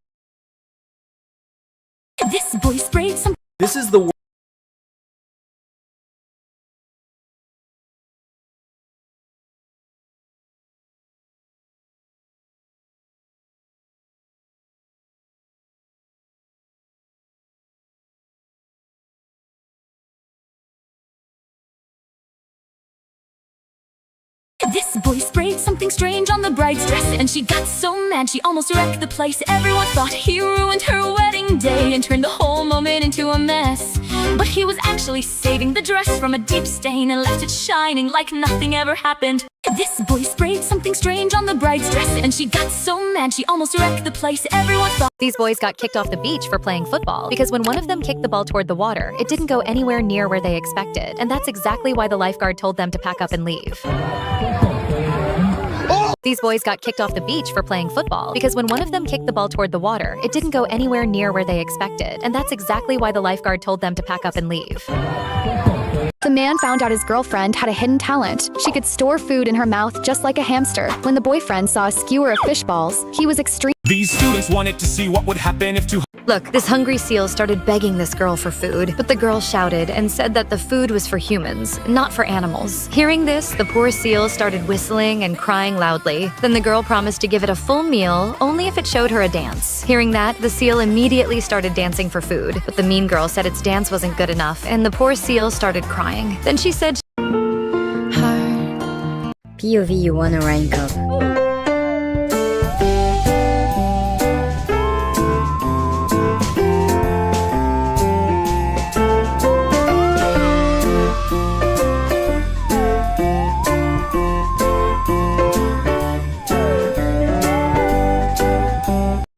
This boy sprayed some... This is the... This boy sprayed something strange on the bride's dress, and she got so mad she almost wrecked the place. Everyone thought he ruined her wedding day and turned the whole moment into a mess. But he was actually saving the dress from a deep stain and left it shining like nothing ever happened. This boy sprayed something strange on the bride's dress, and she got so mad she almost wrecked the place. Everyone thought these boys got kicked off the beach for playing football because when one of them kicked the ball toward the water, it didn't go anywhere near where they expected. And that's exactly why the lifeguard told them to pack up and leave. These boys got kicked off the beach for playing football because when one of them kicked the ball toward the water, it didn't go anywhere near where they expected. And that's exactly why the lifeguard told them to pack up and leave. The man found out his girlfriend had a hidden talent. She could store food in her mouth just like a hamster. When the boyfriend saw a skewer of fish balls, he was extreme. These students wanted to see what would happen if two Look, this hungry seal started begging this girl for food, but the girl shouted and said that the food was for humans, not for animals. Hearing this, the poor seal started whistling and crying loudly. Then the girl promised to give it a full meal, only if it showed her a dance. Hearing that, the seal immediately started dancing for food, but the mean girl said its dance wasn't good enough, and the poor seal started crying. Then she said, POV, you wanna rank up.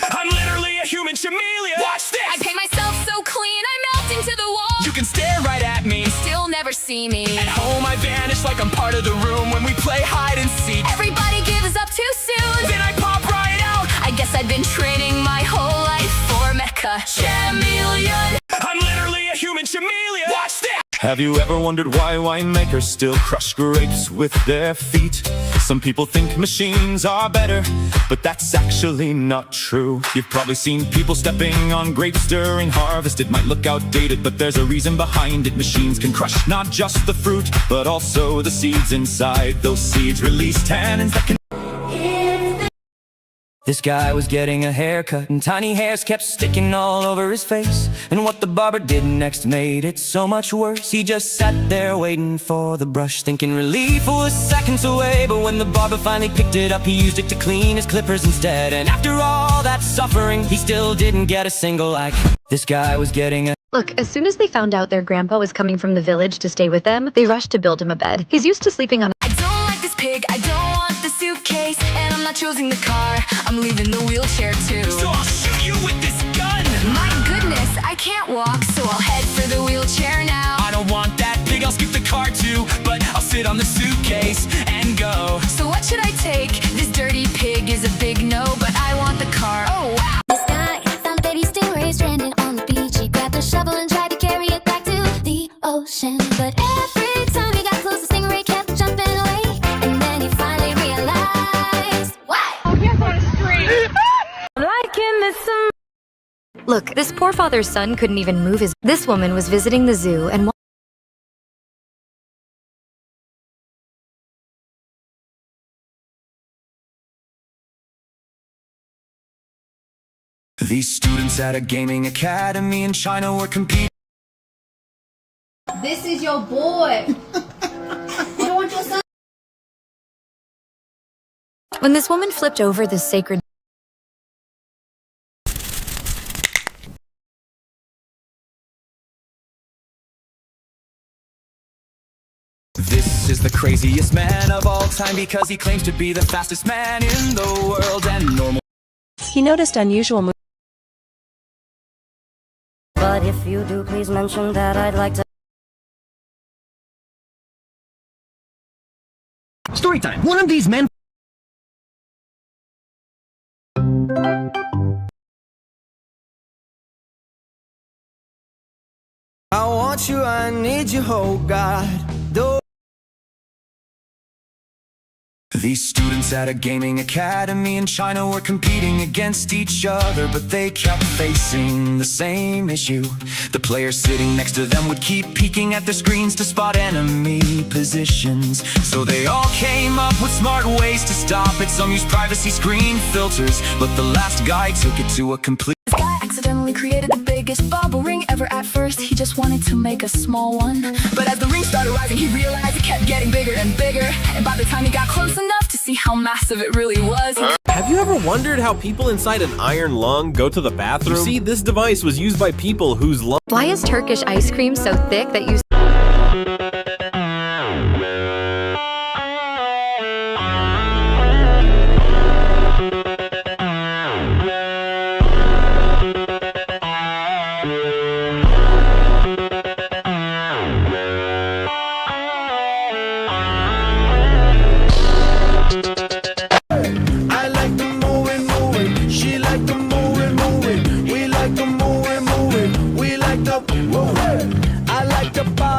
I'm literally a human chameleon. Watch this! I paint myself so clean, I melt into the wall. You can stare right at me. Still never see me. At home I vanish like I'm part of the room when we play hide and seek. Everybody gives up too soon. Then I pop right out. I guess I've been training my whole life for Mecha Chameleon. I'm literally a human chameleon. Watch this! Have you ever wondered why winemakers still crush grapes with their feet? Some people think machines are better, but that's actually not true. You've probably seen people stepping on grapes during harvest. It might look outdated, but there's a reason behind it. Machines can crush not just the fruit, but also the seeds inside. Those seeds release tannins that can This guy was getting a haircut and tiny hairs kept sticking all over his face. And what the barber did next made it so much worse. He just sat there waiting for the brush, thinking relief was seconds away. But when the barber finally picked it up, he used it to clean his clippers instead. And after all that suffering, he still didn't get a single like. This guy was getting a Look, as soon as they found out their grandpa was coming from the village to stay with them, they rushed to build him a bed. He's used to sleeping on I don't like this pig, I don't want the suitcase, and I'm not choosing the car, I'm leaving the wheelchair too. So I'll shoot you with this gun. My goodness, I can't walk, so I'll head for the wheelchair now. I don't want that pig, I'll skip the car too, but I'll sit on the suitcase and go. So what should I take? This dirty pig is a big no, but I want the car. Oh wow! This guy found baby stingray stranded on the beach. He grabbed a shovel and tried to carry it back to the ocean. But every time he got close, the stingray kept jumping away. And then he finally realized why. Look, this poor father's son couldn't even move his. This woman was visiting the zoo and These students at a gaming academy in China were competing. This is your boy. You don't want your son? when this woman flipped over the sacred This is the craziest man of all time because he claims to be the fastest man in the world and normal. He noticed unusual movements. But if you do, please mention that I'd like to. Story time. One of these men. I want you, I need you, oh God. Don't. These students at a gaming academy in China were competing against each other, but they kept facing the same issue. The players sitting next to them would keep peeking at their screens to spot enemy positions. So they all came up with smart ways to stop it. Some used privacy screen filters, but the last guy took it to a complete. This guy accidentally created the biggest bubble ring ever. At first, he just wanted to make a small one. But as the ring started rising, he realized it kept getting bigger and bigger. And by the time he got close enough to see how massive it really was, Have you ever wondered how people inside an iron lung go to the bathroom? You see, this device was used by people whose lungs. Why is Turkish ice cream so thick that you I like the moving, moving. She like the moving, moving. We like the moving, moving. We like the moving. I like the power.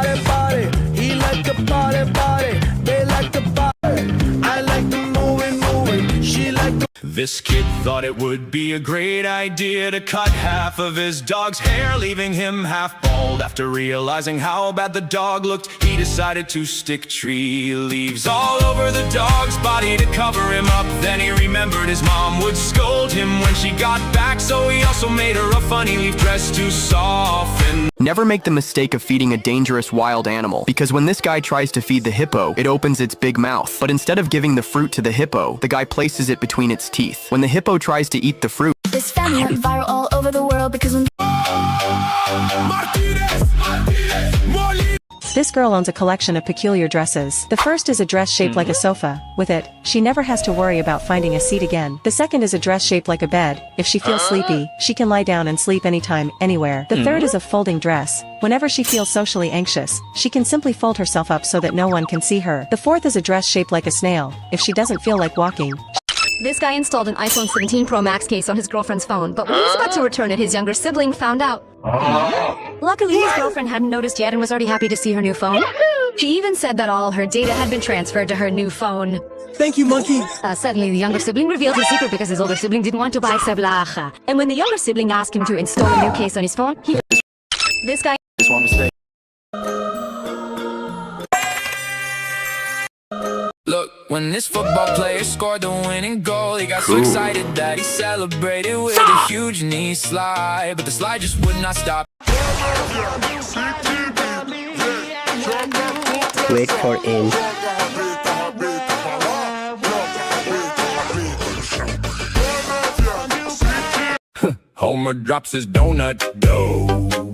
This kid thought it would be a great idea to cut half of his dog's hair, leaving him half bald. After realizing how bad the dog looked, he decided to stick tree leaves all over the dog's body to cover him up. Then he remembered his mom would scold him when she got back, so he also made her a funny leaf dress to soften. Never make the mistake of feeding a dangerous wild animal, because when this guy tries to feed the hippo, it opens its big mouth. But instead of giving the fruit to the hippo, the guy places it between its teeth. When the hippo tries to eat the fruit, This family went viral all over the world because when This girl owns a collection of peculiar dresses. The first is a dress shaped like a sofa. With it, she never has to worry about finding a seat again. The second is a dress shaped like a bed. If she feels sleepy, she can lie down and sleep anytime, anywhere. The third is a folding dress. Whenever she feels socially anxious, she can simply fold herself up so that no one can see her. The fourth is a dress shaped like a snail. If she doesn't feel like walking, This guy installed an iPhone 17 Pro Max case on his girlfriend's phone, but when he was about to return it, his younger sibling found out. Luckily, his girlfriend hadn't noticed yet and was already happy to see her new phone. She even said that all her data had been transferred to her new phone. Thank you, monkey. Suddenly, the younger sibling revealed his secret because his older sibling didn't want to buy Sablacha. And when the younger sibling asked him to install a new case on his phone, This guy... Just one mistake. Look, when this football player scored the winning goal, he got so excited that he celebrated with a huge knee slide. But the slide just would not stop. Wait for in. Homer drops his donut dough.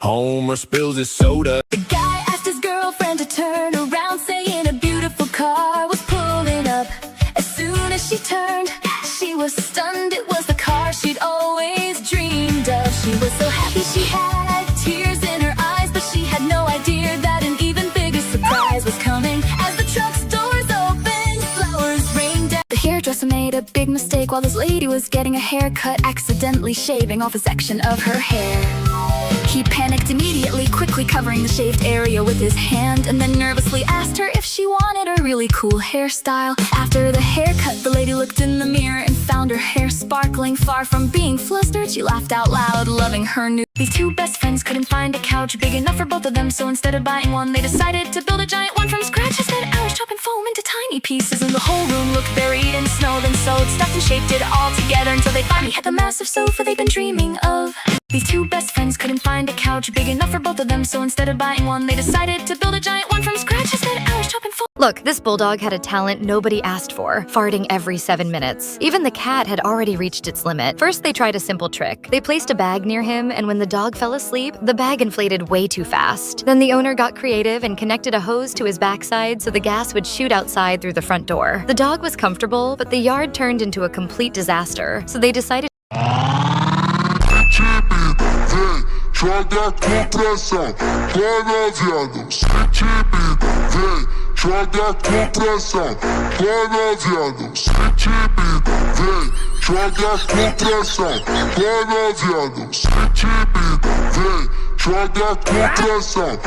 Homer spills his soda. the guy asked his girlfriend to turn around, saying a beautiful car was pulling up. As soon as she turned, she was stunned. It was the car she'd always dreamed of. She was so happy she had tears in her eyes, but she had no idea that an even bigger surprise was coming. As the truck's doors opened, flowers rained down. The hairdresser made a big mistake while this lady was getting a haircut, accidentally shaving off a section of her hair. He panicked immediately, quickly covering the shaved area with his hand, and then nervously asked her if she wanted a really cool hairstyle. After the haircut, the lady looked in the mirror and found her hair sparkling. Far from being flustered, she laughed out loud, loving her new... These two best friends couldn't find a couch big enough for both of them, so instead of buying one, they decided to build a giant one from scratch. They spent hours chopping foam into tiny pieces, and the whole room looked buried in snow. Then sewed, stuffed, and shaped it all together until they finally had the massive sofa they'd been dreaming of. These two best friends couldn't find a couch big enough for both of them, so instead of buying one, they decided to build a giant one from scratch. They spent hours chopping foam. Look, this bulldog had a talent nobody asked for, farting every 7 minutes. Even the cat had already reached its limit. First, they tried a simple trick. They placed a bag near him, and when the dog fell asleep, the bag inflated way too fast. Then the owner got creative and connected a hose to his backside so the gas would shoot outside through the front door. The dog was comfortable, but the yard turned into a complete disaster, so they decided... Joga com pressão, bora viados. Time, vem, joga com pressão, bora viados. Time, vem, joga com pressão, bora viados. Time, vem, joga com pressão.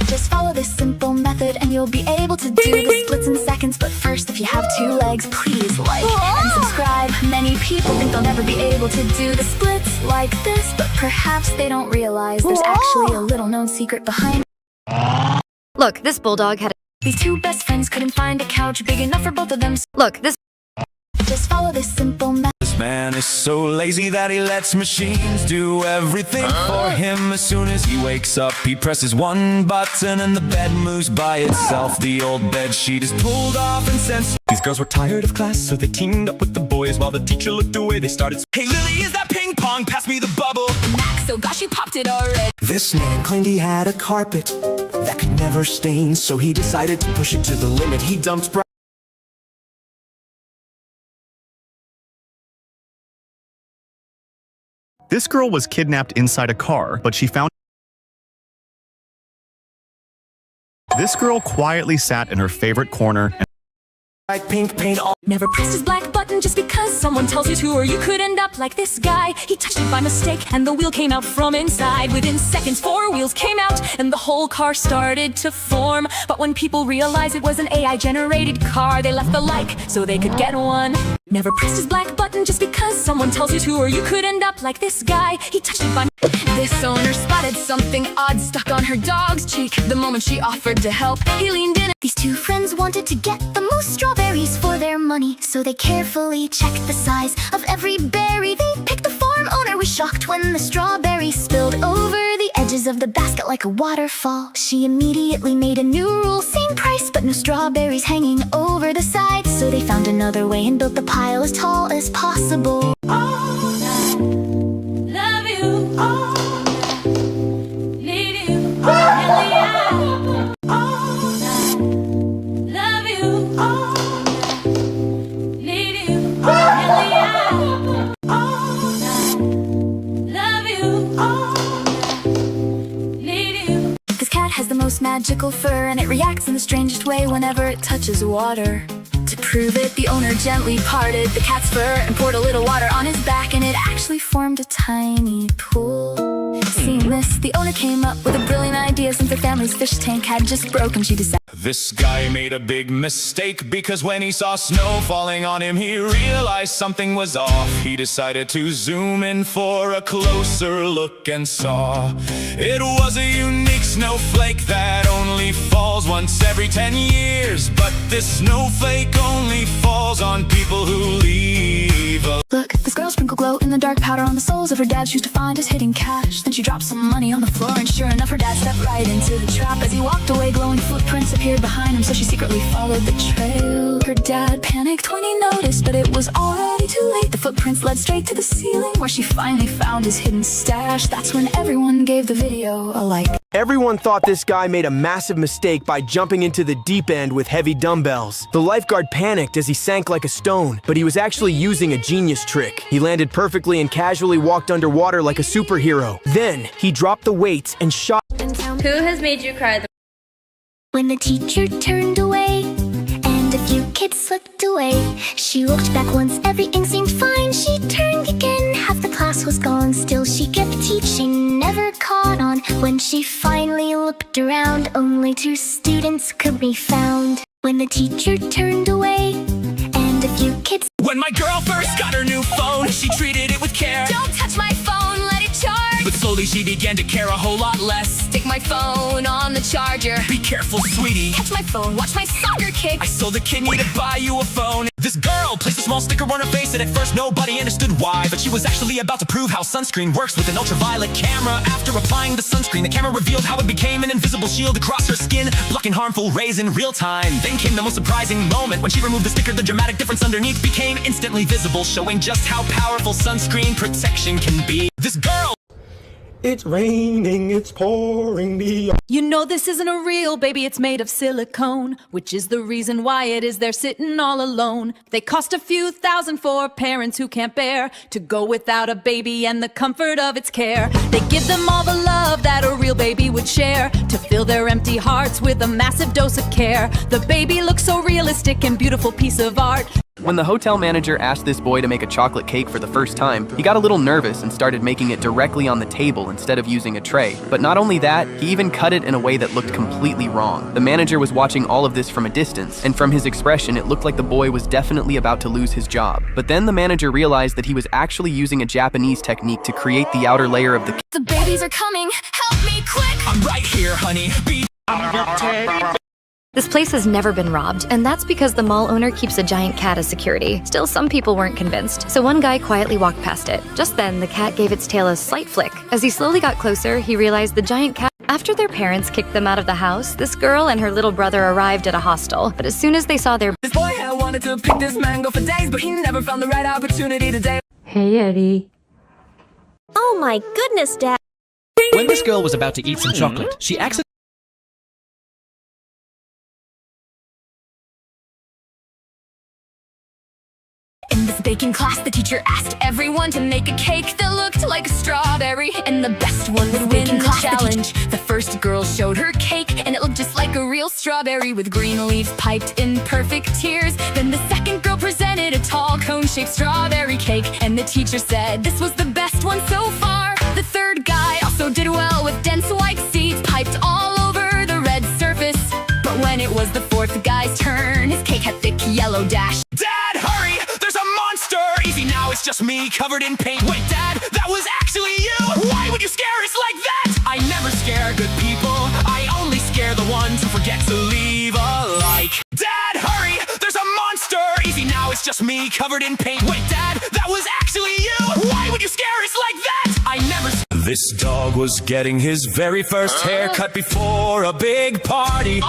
Just follow this simple method and you'll be able to do the splits in seconds. But first, if you have 2 legs, please like and subscribe. Many people think they'll never be able to do the splits like this, but perhaps they don't realize there's actually a little known secret behind. Look, this bulldog had a... These two best friends couldn't find a couch big enough for both of them. Look, this... Just follow this simple method. This man is so lazy that he lets machines do everything for him. As soon as he wakes up, he presses one button and the bed moves by itself. The old bed sheet is pulled off and sent. These girls were tired of class, so they teamed up with the boys. While the teacher looked away, they started. Hey Lily, is that ping pong? Pass me the bubble. Max, so gosh, he popped it already. This man claimed he had a carpet that could never stain, so he decided to push it to the limit. He dumped This girl was kidnapped inside a car, but she found... This girl quietly sat in her favorite corner and... pink paint all. Never press his black button just because someone tells you to, or you could end up like this guy. He touched it by mistake and the wheel came out from inside. Within seconds 4 wheels came out and the whole car started to form. But when people realized it was an AI generated car, they left the like so they could get one. Never press his black button just because someone tells you to, or you could end up like this guy. He touched it by. This owner spotted something odd stuck on her dog's cheek. The moment she offered to help, he leaned in. These two friends wanted to get the most strawberries for their money, so they carefully checked the size of every berry they picked. The farm owner was shocked when the strawberries spilled over the edges of the basket like a waterfall. She immediately made a new rule, same price but no strawberries hanging over the sides. So they found another way and built the pile as tall as possible. This cat has the most magical fur, and it reacts in the strangest way whenever it touches water. To prove it, the owner gently parted the cat's fur and poured a little water on his back, and it actually formed a tiny pool. Seeing this, the owner came up with a brilliant idea. Since their family's fish tank had just broken, she decided. This guy made a big mistake, because when he saw snow falling on him, he realized something was off. He decided to zoom in for a closer look and saw it was a unique snowflake that only falls once every 10 years. But this snowflake only falls on people who leave a... Look, this girl sprinkled glow in the dark powder on the soles of her dad's shoes to find his hidden cash. Then she dropped some money on the floor, and sure enough, her dad stepped right into the trap. As he walked away, glowing footprints appeared behind him, so she secretly followed the trail. Her dad panicked when he noticed, but it was already too late. The footprints led straight to the ceiling, where she finally found his hidden stash. That's when everyone gave the video a like. Everyone thought this guy made a massive mistake by jumping into the deep end with heavy dumbbells. The lifeguard panicked as he sank like a stone, but he was actually using a genius trick. He landed perfectly and casually walked underwater like a superhero. Then, he dropped the weights and shot. Who has made you cry? When the teacher turned away and a few kids slipped away, she looked back once, everything seemed fine. She turned again, half the class was gone. Still she kept teaching, never caught on. When she finally looked around, only 2 students could be found. When the teacher turned away and a few kids... When my girl first got her new phone, she treated it with care. Don't touch my phone, let it charge. But slowly she began to care a whole lot less. Stick my phone on the charger. Be careful, sweetie. Catch my phone, watch my soccer kick. I sold a kidney to buy you a phone. This girl placed a small sticker on her face, and at first nobody understood why. But she was actually about to prove how sunscreen works with an ultraviolet camera. After applying the sunscreen, the camera revealed how it became an invisible shield across her skin, blocking harmful rays in real time. Then came the most surprising moment. When she removed the sticker, the dramatic difference underneath became instantly visible, showing just how powerful sunscreen protection can be. This girl... It's raining, it's pouring the... You know this isn't a real baby, it's made of silicone, which is the reason why it is they're sitting all alone. They cost a few thousand for parents who can't bear to go without a baby and the comfort of its care. They give them all the love that a real baby would share, to fill their empty hearts with a massive dose of care. The baby looks so realistic and beautiful piece of art. When the hotel manager asked this boy to make a chocolate cake for the first time, he got a little nervous and started making it directly on the table instead of using a tray. But not only that, he even cut it in a way that looked completely wrong. The manager was watching all of this from a distance, and from his expression, it looked like the boy was definitely about to lose his job. But then the manager realized that he was actually using a Japanese technique to create the outer layer of the cake. The babies are coming, help me quick. I'm right here, honey. This place has never been robbed, and that's because the mall owner keeps a giant cat as security. Still, some people weren't convinced, so one guy quietly walked past it. Just then, the cat gave its tail a slight flick. As he slowly got closer, he realized the giant cat... After their parents kicked them out of the house, this girl and her little brother arrived at a hostel. But as soon as they saw their... This boy had wanted to pick this mango for days, but he never found the right opportunity today. Hey, Eddie. Oh my goodness, Dad. When this girl was about to eat some chocolate, she accidentally... In this baking class, the teacher asked everyone to make a cake that looked like a strawberry, and the best one would win the challenge. The first girl showed her cake, and it looked just like a real strawberry with green leaves piped in perfect tiers. Then the second girl presented a tall cone-shaped strawberry cake, and the teacher said this was the best one so far. The third guy also did well with dense white seeds piped all over the red surface. But when it was the fourth guy's turn, his cake had thick yellow dash. Dad, hurry! There's a just me covered in paint. Wait, Dad, that was actually you! Why would you scare us like that? I never scare good people. I only scare the ones who forget to leave a like. Dad, hurry! There's a monster! Easy now, it's just me covered in paint. Wait, Dad, that was actually you! Why would you scare us like that? I never... This dog was getting his very first haircut before a big party.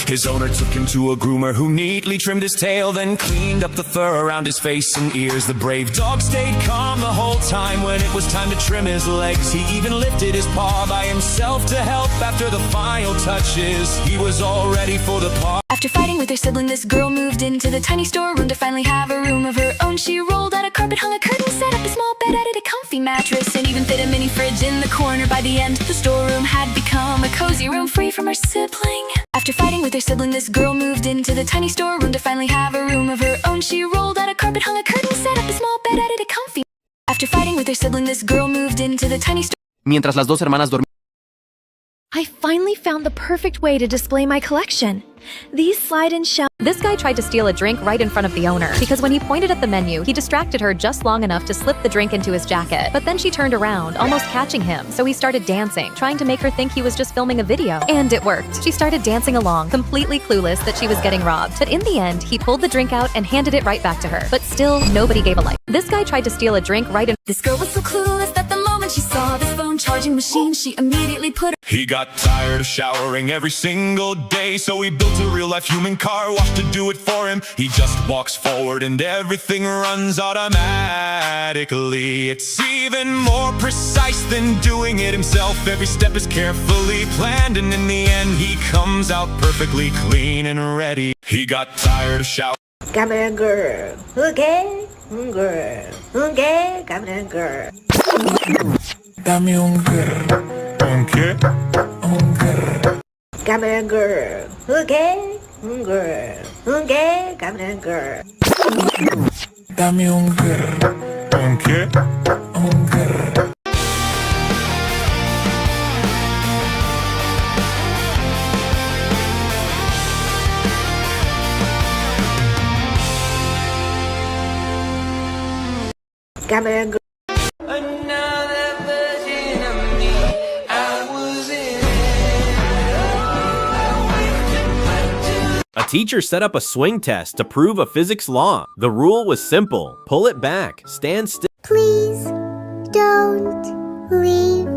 His owner took him to a groomer who neatly trimmed his tail, then cleaned up the fur around his face and ears. The brave dog stayed calm the whole time. When it was time to trim his legs, he even lifted his paw by himself to help. After the final touches, he was all ready for the party. After fighting with her sibling, this girl moved into the tiny storeroom to finally have a room of her own. She rolled out a carpet, hung a curtain, set up a small bed, added a comfy mattress, and even fit a mini fridge in the corner. By the end, the storeroom had become a cozy room free from her sibling. After fighting with her sibling, this girl moved into the tiny storeroom to finally have a room of her own. She rolled out a carpet, hung a curtain, set up a small bed, added a comfy. After fighting with her sibling, this girl moved into the tiny store. Mientras las dos hermanas dormían. I finally found the perfect way to display my collection. These slide-in shelves. This guy tried to steal a drink right in front of the owner, because when he pointed at the menu, he distracted her just long enough to slip the drink into his jacket. But then she turned around, almost catching him, so he started dancing, trying to make her think he was just filming a video. And it worked. She started dancing along, completely clueless that she was getting robbed. But in the end, he pulled the drink out and handed it right back to her. But still, nobody gave a like. This guy tried to steal a drink right in. This girl was so clueless that the moment she saw this phone charging machine, she immediately put. He got tired of showering every single day, so he built a real-life human car wash to do it for him. He just walks forward and everything runs automatically. It's even more precise than doing it himself. Every step is carefully planned, and in the end he comes out perfectly clean and ready. He got tired of showering. Come here, girl. Okay, girl. Okay, come here, girl. Dame un girl. ¿Un qué? Un girl. Come here, girl. Okay, girl. Okay, come here, girl. Dame un girl. ¿Un qué? Un girl. Come here, girl. A teacher set up a swing test to prove a physics law. The rule was simple. Pull it back. Stand still. Please don't leave.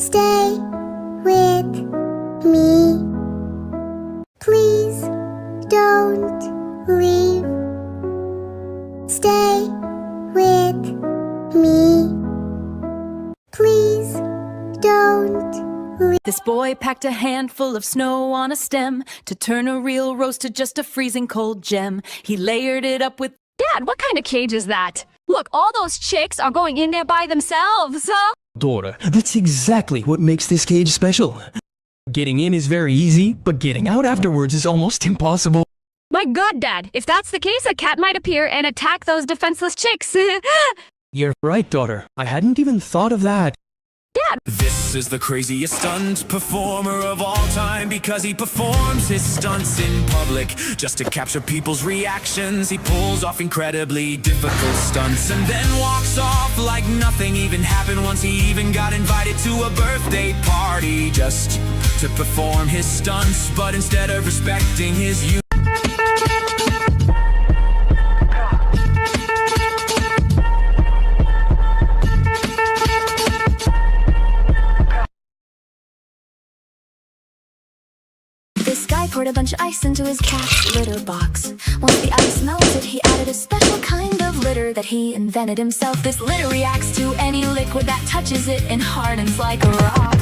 Stay with me. Please don't leave. Stay with me. Please don't leave. This boy packed a handful of snow on a stem to turn a real rose to just a freezing cold gem. He layered it up with. Dad, what kind of cage is that? Look, all those chicks are going in there by themselves, huh? Daughter, that's exactly what makes this cage special. Getting in is very easy, but getting out afterwards is almost impossible. My God, Dad, if that's the case, a cat might appear and attack those defenseless chicks. You're right, daughter. I hadn't even thought of that. Dad! This is the craziest stunt performer of all time, because he performs his stunts in public just to capture people's reactions. He pulls off incredibly difficult stunts and then walks off like nothing even happened. Once he even got invited to a birthday party just to perform his stunts, but instead of respecting his youth. This guy poured a bunch of ice into his cat's litter box. Once the ice melted, he added a special kind of litter that he invented himself. This litter reacts to any liquid that touches it and hardens like a rock.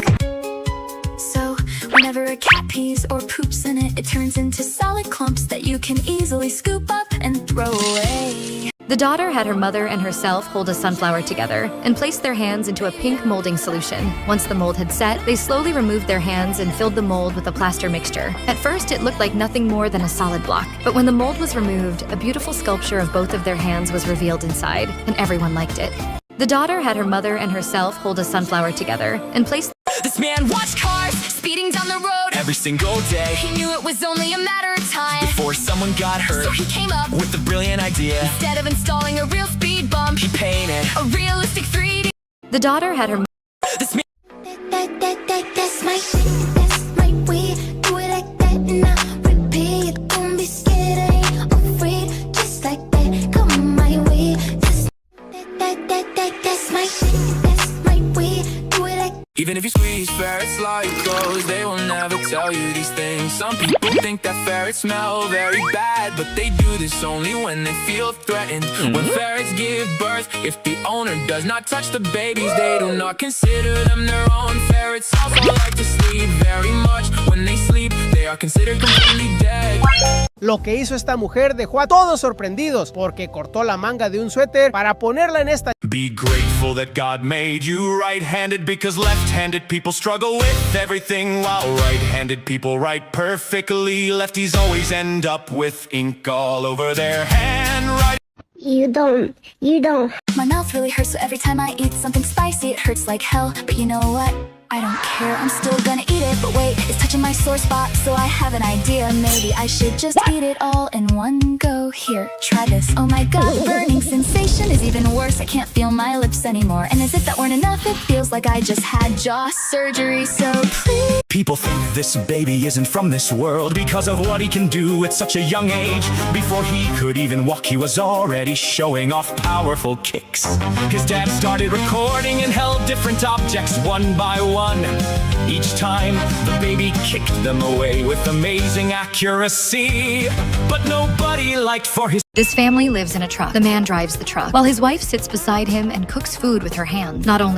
So, whenever a cat pees or poops in it, it turns into solid clumps that you can easily scoop up and throw away. The daughter had her mother and herself hold a sunflower together and placed their hands into a pink molding solution. Once the mold had set, they slowly removed their hands and filled the mold with a plaster mixture. At first, it looked like nothing more than a solid block. But when the mold was removed, a beautiful sculpture of both of their hands was revealed inside, and everyone liked it. The daughter had her mother and herself hold a sunflower together and placed. This man watched cars speeding down the road. every single day. He knew it was only a matter of time Before someone got hurt, so he came up with a brilliant idea. Instead of installing a real speed bump, He painted a realistic 3D. The daughter had her That's my shit, that's my way. Do it like that and I repeat. Don't be scared, I ain't afraid. Just like that, come my way. That's my shit, that's my way. Do it like Even if you squeeze ferrets like clothes, they will never tell you these things. Some people think that ferrets smell very bad, but they do this only when they feel threatened. When ferrets give birth, if the owner does not touch the babies, they do not consider them their own. Ferrets also like to sleep very much. When they sleep, they are considered completely dead. Lo que hizo esta mujer dejó a todos sorprendidos porque cortó la manga de un suéter para ponerla en esta. Be grateful that God made you right-handed, because left-handed people struggle with everything, while right-handed people write perfectly. Lefties always end up with ink all over their handwriting. You don't. My mouth really hurts, so every time I eat something spicy, it hurts like hell. But you know what? I don't care, I'm still gonna eat it. But wait, it's touching my sore spot, so I have an idea. Maybe I should just eat it all in one go. Here, try this. Oh my god, burning sensation is even worse. I can't feel my lips anymore. And as if that weren't enough, it feels like I just had jaw surgery. So please. People think this baby isn't from this world because of what he can do at such a young age. Before he could even walk, he was already showing off powerful kicks. His dad started recording and held different objects one by one. Each time, the baby kicked them away with amazing accuracy. But nobody liked for his... This family lives in a truck. The man drives the truck, while his wife sits beside him and cooks food with her hands. Not only